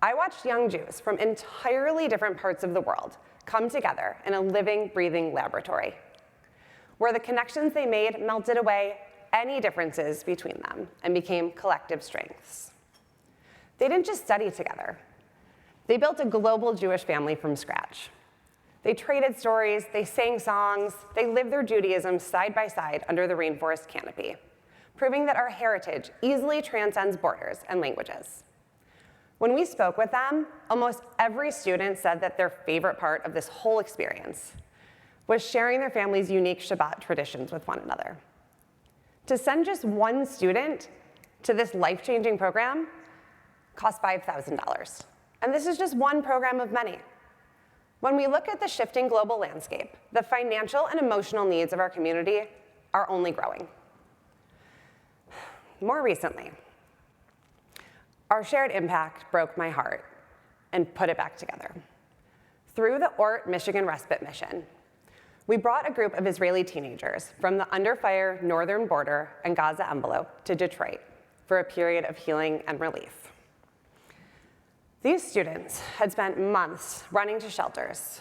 I watched young Jews from entirely different parts of the world come together in a living, breathing laboratory, where the connections they made melted away any differences between them and became collective strengths. They didn't just study together. They built a global Jewish family from scratch. They traded stories, they sang songs, they lived their Judaism side by side under the rainforest canopy, proving that our heritage easily transcends borders and languages. When we spoke with them, almost every student said that their favorite part of this whole experience was sharing their family's unique Shabbat traditions with one another. To send just one student to this life-changing program cost $5,000. And this is just one program of many. When we look at the shifting global landscape, the financial and emotional needs of our community are only growing. More recently, our shared impact broke my heart and put it back together. Through the ORT Michigan Respite Mission, we brought a group of Israeli teenagers from the under-fire northern border and Gaza envelope to Detroit for a period of healing and relief. These students had spent months running to shelters,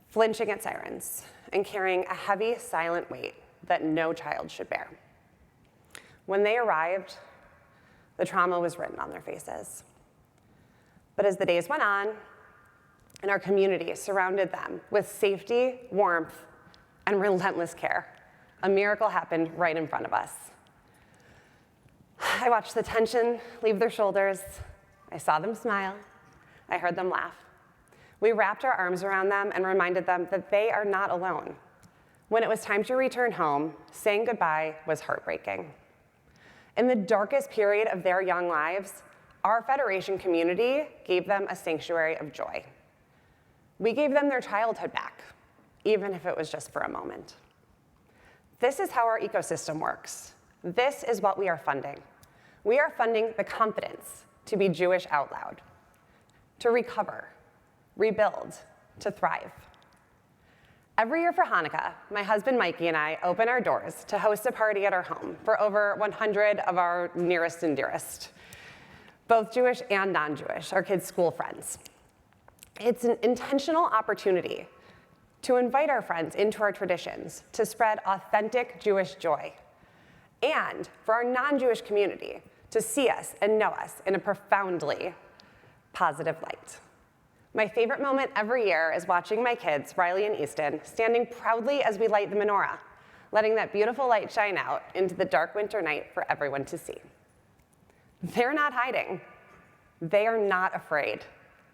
flinching at sirens, and carrying a heavy, silent weight that no child should bear. When they arrived, the trauma was written on their faces. But as the days went on, and our community surrounded them with safety, warmth, and relentless care, a miracle happened right in front of us. I watched the tension leave their shoulders. I saw them smile. I heard them laugh. We wrapped our arms around them and reminded them that they are not alone. When it was time to return home, saying goodbye was heartbreaking. In the darkest period of their young lives, our Federation community gave them a sanctuary of joy. We gave them their childhood back, even if it was just for a moment. This is how our ecosystem works. This is what we are funding. We are funding the confidence to be Jewish out loud, to recover, rebuild, to thrive. Every year for Hanukkah, my husband Mikey and I open our doors to host a party at our home for over 100 of our nearest and dearest, both Jewish and non-Jewish, our kids' school friends. It's an intentional opportunity to invite our friends into our traditions, to spread authentic Jewish joy, and for our non-Jewish community to see us and know us in a profoundly positive light. My favorite moment every year is watching my kids, Riley and Easton, standing proudly as we light the menorah, letting that beautiful light shine out into the dark winter night for everyone to see. They're not hiding. They are not afraid.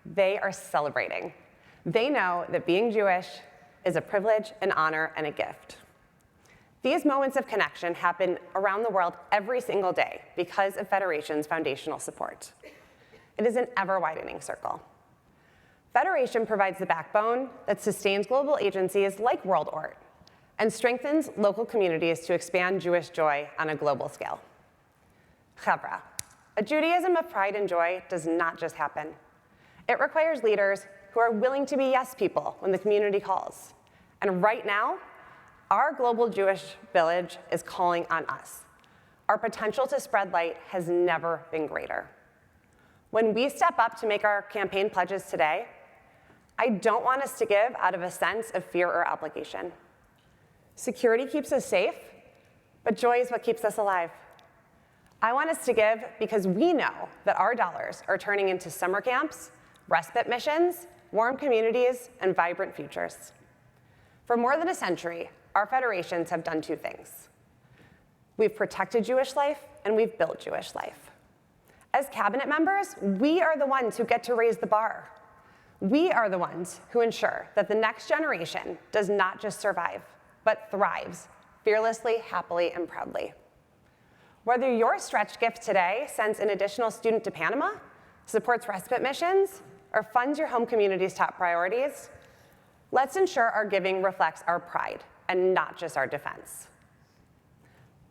They are celebrating. They know that being Jewish is a privilege, an honor, and a gift. These moments of connection happen around the world every single day because of Federation's foundational support. It is an ever-widening circle. Federation provides the backbone that sustains global agencies like World Ort and strengthens local communities to expand Jewish joy on a global scale. Chavra, a Judaism of pride and joy does not just happen. It requires leaders who are willing to be yes people when the community calls. And right now, our global Jewish village is calling on us. Our potential to spread light has never been greater. When we step up to make our campaign pledges today, I don't want us to give out of a sense of fear or obligation. Security keeps us safe, but joy is what keeps us alive. I want us to give because we know that our dollars are turning into summer camps, respite missions, warm communities, and vibrant futures. For more than a century, our federations have done two things. We've protected Jewish life, and we've built Jewish life. As cabinet members, we are the ones who get to raise the bar. We are the ones who ensure that the next generation does not just survive, but thrives fearlessly, happily, and proudly. Whether your stretch gift today sends an additional student to Panama, supports respite missions, or funds your home community's top priorities, let's ensure our giving reflects our pride and not just our defense.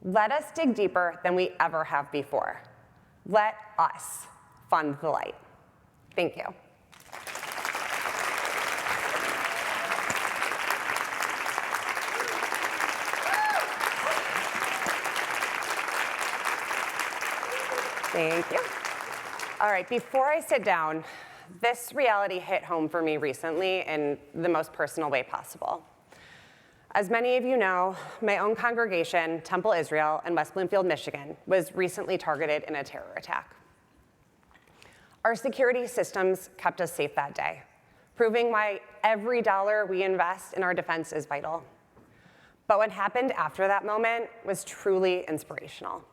Let us dig deeper than we ever have before. Let us fund the light. Thank you. Thank you. All right, before I sit down, this reality hit home for me recently in the most personal way possible. As many of you know, my own congregation, Temple Israel in West Bloomfield, Michigan, was recently targeted in a terror attack. Our security systems kept us safe that day, proving why every dollar we invest in our defense is vital. But what happened after that moment was truly inspirational.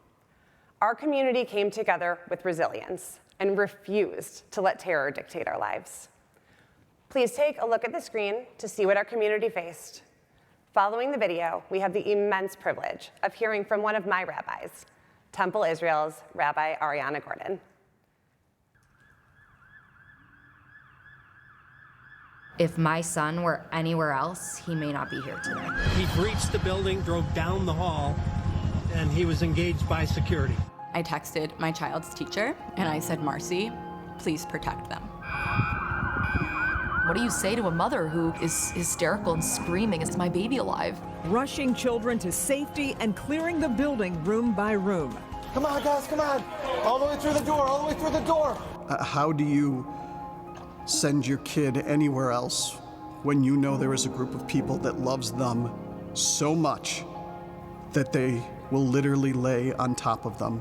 Our community came together with resilience and refused to let terror dictate our lives. Please take a look at the screen to see what our community faced. Following the video, we have the immense privilege of hearing from one of my rabbis, Temple Israel's Rabbi Ariana Gordon. If my son were anywhere else, he may not be here today. He breached the building, drove down the hall, and he was engaged by security. I texted my child's teacher and I said, Marcy, please protect them. What do you say to a mother who is hysterical and screaming, is my baby alive? Rushing children to safety and clearing the building room by room. Come on, guys, come on. All the way through the door, all the way through the door. How do you send your kid anywhere else when you know there is a group of people that loves them so much that they will literally lay on top of them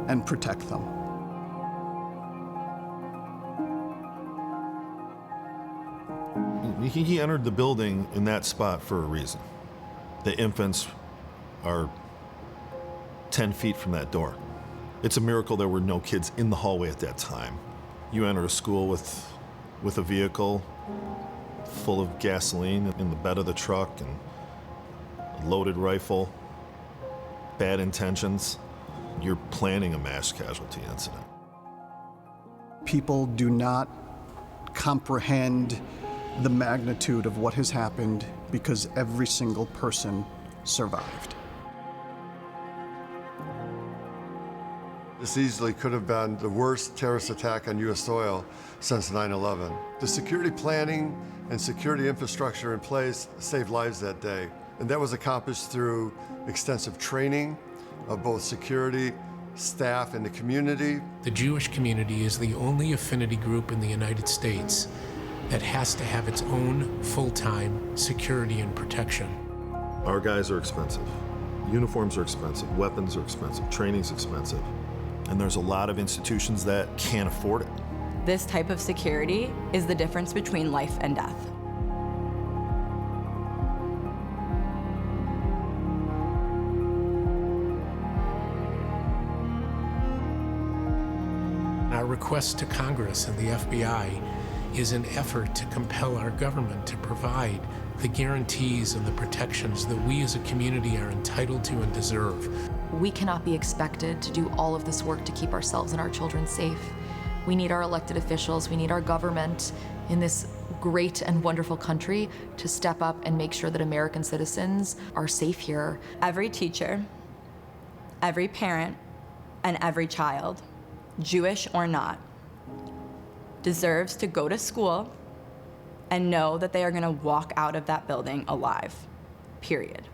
and protect them? He entered the building in that spot for a reason. The infants are 10 feet from that door. It's a miracle there were no kids in the hallway at that time. You enter a school with a vehicle full of gasoline in the bed of the truck and a loaded rifle, bad intentions. You're planning a mass casualty incident. People do not comprehend the magnitude of what has happened because every single person survived. This easily could have been the worst terrorist attack on U.S. soil since 9/11. The security planning and security infrastructure in place saved lives that day. And that was accomplished through extensive training of both security, staff, and the community. The Jewish community is the only affinity group in the United States that has to have its own full-time security and protection. Our guys are expensive, Uniforms are expensive, weapons are expensive, training's expensive, and there's a lot of institutions that can't afford it. This type of security is the difference between life and death. Our request to Congress and the FBI is an effort to compel our government to provide the guarantees and the protections that we as a community are entitled to and deserve. We cannot be expected to do all of this work to keep ourselves and our children safe. We need our elected officials, we need our government in this great and wonderful country to step up and make sure that American citizens are safe here. Every teacher, every parent, and every child, Jewish or not, deserves to go to school and know that they are going to walk out of that building alive, period.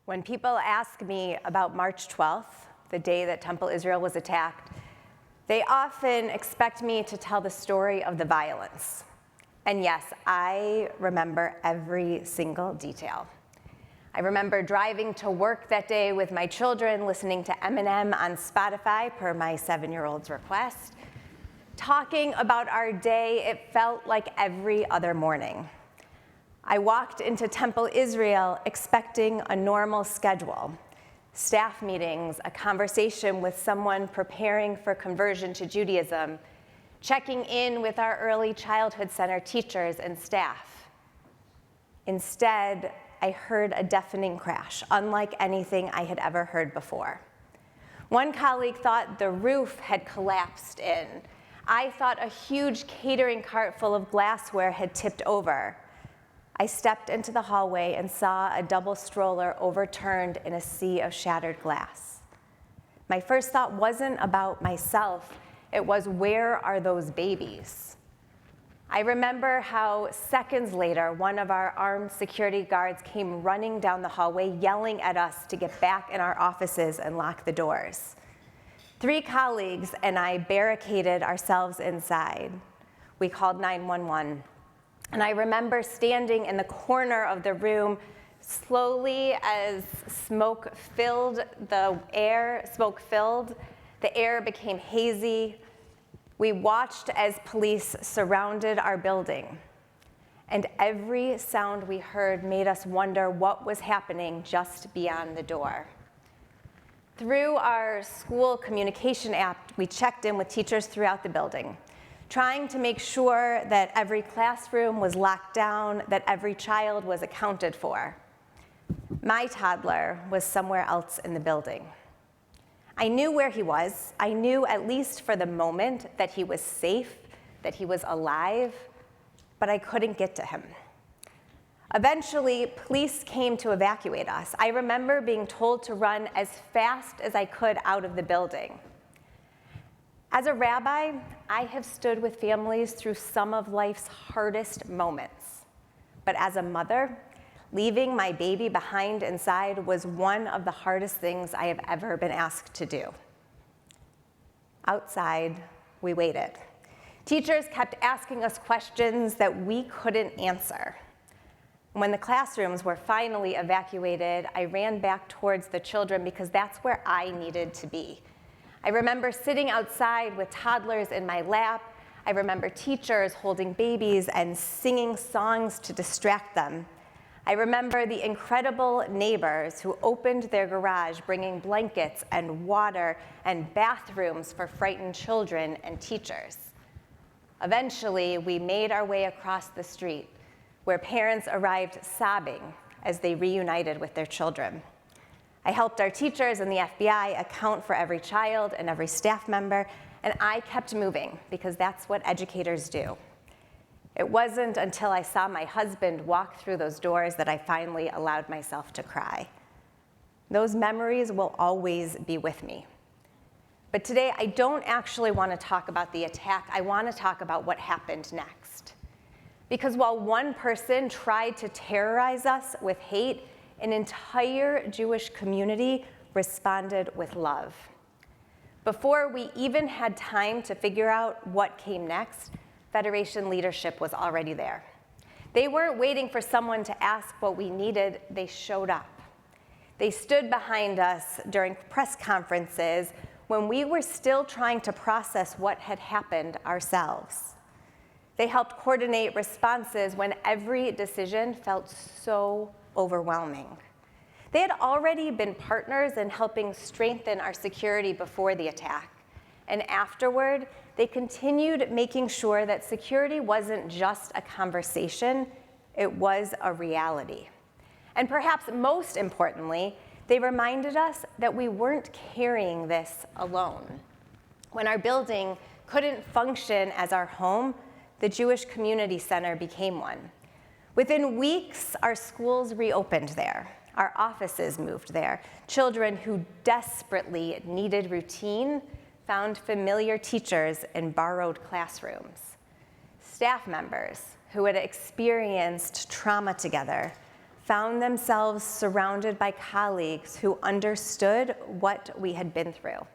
When people ask me about March 12th, the day that Temple Israel was attacked, they often expect me to tell the story of the violence. And yes, I remember every single detail. I remember driving to work that day with my children, listening to Eminem on Spotify per my 7-year-old's request. Talking about our day, it felt like every other morning. I walked into Temple Israel expecting a normal schedule. Staff meetings, a conversation with someone preparing for conversion to Judaism, checking in with our early childhood center teachers and staff. Instead, I heard a deafening crash, unlike anything I had ever heard before. One colleague thought the roof had collapsed in. I thought a huge catering cart full of glassware had tipped over. I stepped into the hallway and saw a double stroller overturned in a sea of shattered glass. My first thought wasn't about myself. It was, where are those babies? I remember how seconds later, one of our armed security guards came running down the hallway, yelling at us to get back in our offices and lock the doors. 3 colleagues and I barricaded ourselves inside. We called 911. And I remember standing in the corner of the room, slowly as smoke filled, the air became hazy. We watched as police surrounded our building. And every sound we heard made us wonder what was happening just beyond the door. Through our school communication app, we checked in with teachers throughout the building, trying to make sure that every classroom was locked down, that every child was accounted for. My toddler was somewhere else in the building. I knew where he was. I knew, at least for the moment, that he was safe, that he was alive, but I couldn't get to him. Eventually, police came to evacuate us. I remember being told to run as fast as I could out of the building. As a rabbi, I have stood with families through some of life's hardest moments. But as a mother, leaving my baby behind inside was one of the hardest things I have ever been asked to do. Outside, we waited. Teachers kept asking us questions that we couldn't answer. When the classrooms were finally evacuated, I ran back towards the children because that's where I needed to be. I remember sitting outside with toddlers in my lap. I remember teachers holding babies and singing songs to distract them. I remember the incredible neighbors who opened their garage, bringing blankets and water and bathrooms for frightened children and teachers. Eventually, we made our way across the street, where parents arrived sobbing as they reunited with their children. I helped our teachers and the FBI account for every child and every staff member, and I kept moving because that's what educators do. It wasn't until I saw my husband walk through those doors that I finally allowed myself to cry. Those memories will always be with me. But today, I don't actually want to talk about the attack. I want to talk about what happened next. Because while one person tried to terrorize us with hate, an entire Jewish community responded with love. Before we even had time to figure out what came next, Federation leadership was already there. They weren't waiting for someone to ask what we needed, they showed up. They stood behind us during press conferences when we were still trying to process what had happened ourselves. They helped coordinate responses when every decision felt so overwhelming. They had already been partners in helping strengthen our security before the attack. And afterward, they continued making sure that security wasn't just a conversation, it was a reality. And perhaps most importantly, they reminded us that we weren't carrying this alone. When our building couldn't function as our home, the Jewish Community Center became one. Within weeks, our schools reopened there. Our offices moved there. Children who desperately needed routine found familiar teachers in borrowed classrooms. Staff members who had experienced trauma together found themselves surrounded by colleagues who understood what we had been through.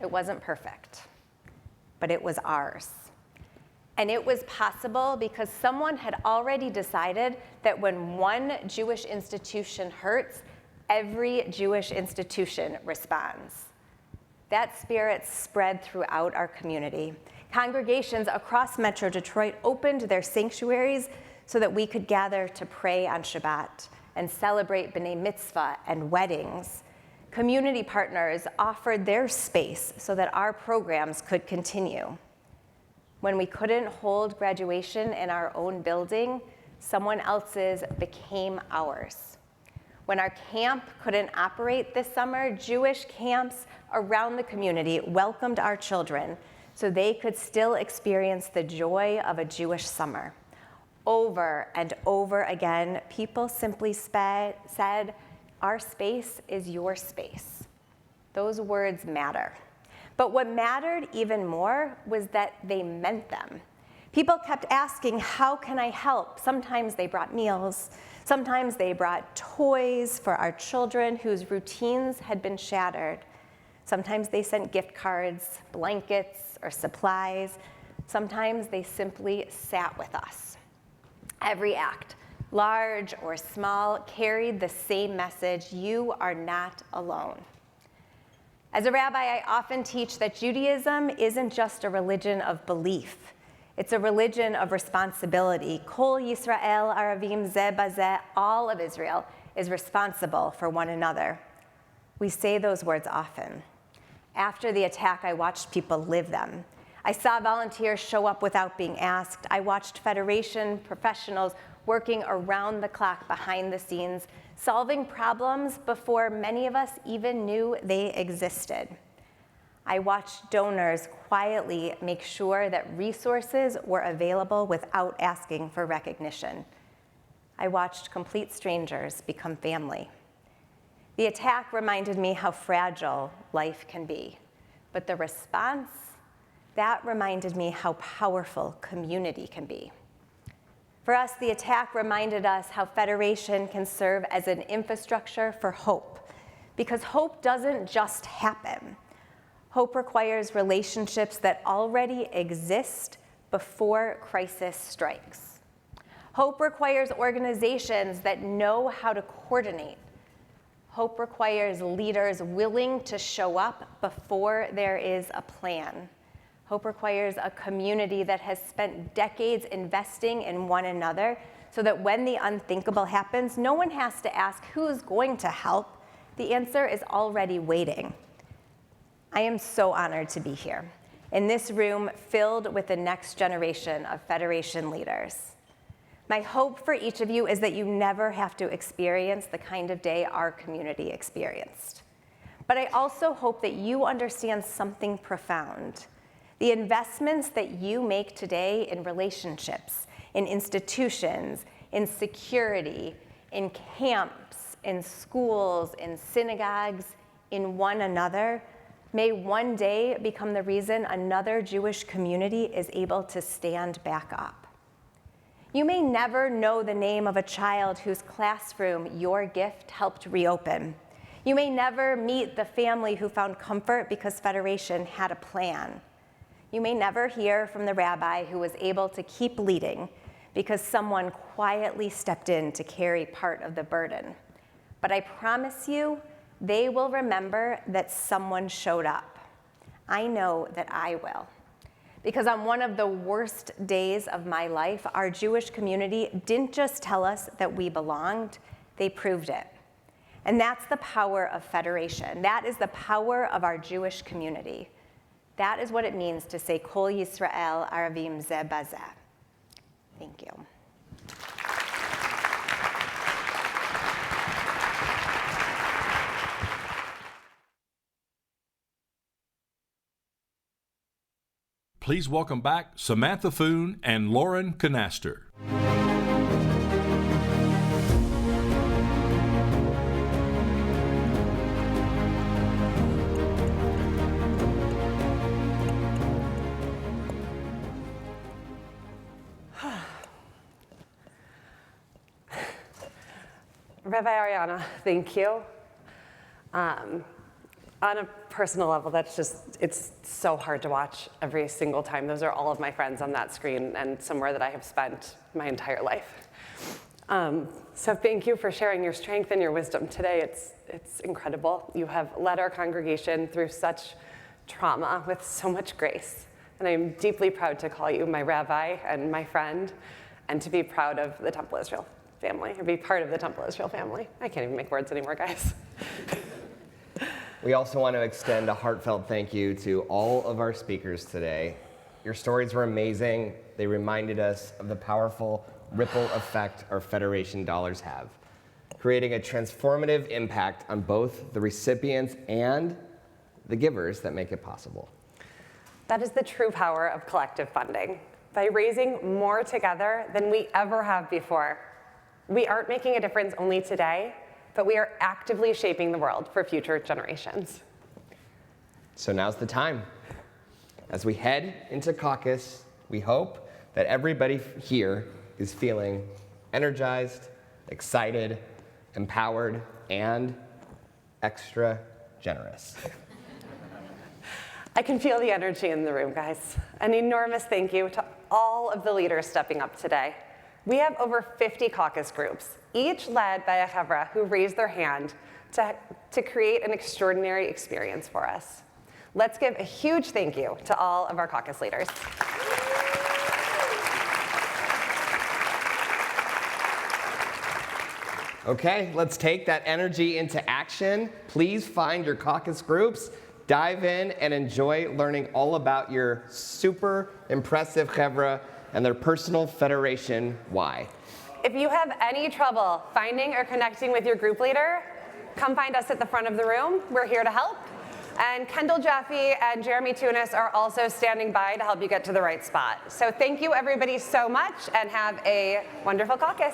It wasn't perfect, but it was ours. And it was possible because someone had already decided that when one Jewish institution hurts, every Jewish institution responds. That spirit spread throughout our community. Congregations across Metro Detroit opened their sanctuaries so that we could gather to pray on Shabbat and celebrate B'nai Mitzvah and weddings. Community partners offered their space so that our programs could continue. When we couldn't hold graduation in our own building, someone else's became ours. When our camp couldn't operate this summer, Jewish camps around the community welcomed our children so they could still experience the joy of a Jewish summer. Over and over again, people simply said, "Our space is your space." Those words matter. But what mattered even more was that they meant them. People kept asking, "How can I help?" Sometimes they brought meals. Sometimes they brought toys for our children whose routines had been shattered. Sometimes they sent gift cards, blankets, or supplies. Sometimes they simply sat with us. Every act, large or small, carried the same message: you are not alone. As a rabbi, I often teach that Judaism isn't just a religion of belief. It's a religion of responsibility. Kol Yisrael Aravim Zeh Bazeh, all of Israel is responsible for one another. We say those words often. After the attack, I watched people live them. I saw volunteers show up without being asked. I watched Federation professionals working around the clock behind the scenes, solving problems before many of us even knew they existed. I watched donors quietly make sure that resources were available without asking for recognition. I watched complete strangers become family. The attack reminded me how fragile life can be, but the response, that reminded me how powerful community can be. For us, the attack reminded us how Federation can serve as an infrastructure for hope, because hope doesn't just happen. Hope requires relationships that already exist before crisis strikes. Hope requires organizations that know how to coordinate. Hope requires leaders willing to show up before there is a plan. Hope requires a community that has spent decades investing in one another so that when the unthinkable happens, no one has to ask who's going to help. The answer is already waiting. I am so honored to be here in this room filled with the next generation of Federation leaders. My hope for each of you is that you never have to experience the kind of day our community experienced. But I also hope that you understand something profound. The investments that you make today in relationships, in institutions, in security, in camps, in schools, in synagogues, in one another, may one day become the reason another Jewish community is able to stand back up. You may never know the name of a child whose classroom your gift helped reopen. You may never meet the family who found comfort because Federation had a plan. You may never hear from the rabbi who was able to keep leading because someone quietly stepped in to carry part of the burden. But I promise you, they will remember that someone showed up. I know that I will. Because on one of the worst days of my life, our Jewish community didn't just tell us that we belonged, they proved it. And that's the power of Federation. That is the power of our Jewish community. That is what it means to say, Kol Yisrael Aravim Zeh Bazeh. Thank you. Please welcome back Samantha Foon and Lauren Canaster. Rabbi Ariana, thank you. On a personal level, it's so hard to watch every single time. Those are all of my friends on that screen and somewhere that I have spent my entire life. So thank you for sharing your strength and your wisdom today. It's incredible. You have led our congregation through such trauma with so much grace. And I'm deeply proud to call you my rabbi and my friend, and to be proud of the Temple Israel family, or be part of the Temple Israel family. I can't even make words anymore, guys. We also want to extend a heartfelt thank you to all of our speakers today. Your stories were amazing. They reminded us of the powerful ripple effect our Federation dollars have, creating a transformative impact on both the recipients and the givers that make it possible. That is the true power of collective funding. By raising more together than we ever have before, we aren't making a difference only today, but we are actively shaping the world for future generations. So now's the time. As we head into caucus, we hope that everybody here is feeling energized, excited, empowered, and extra generous. I can feel the energy in the room, guys. An enormous thank you to all of the leaders stepping up today. We have over 50 caucus groups, each led by a chevra who raised their hand to create an extraordinary experience for us. Let's give a huge thank you to all of our caucus leaders. Okay, let's take that energy into action. Please find your caucus groups, dive in, and enjoy learning all about your super impressive chevra and their personal Federation why. If you have any trouble finding or connecting with your group leader, come find us at the front of the room. We're here to help. And Kendall Jaffe and Jeremy Tunis are also standing by to help you get to the right spot. So thank you everybody so much, and have a wonderful caucus.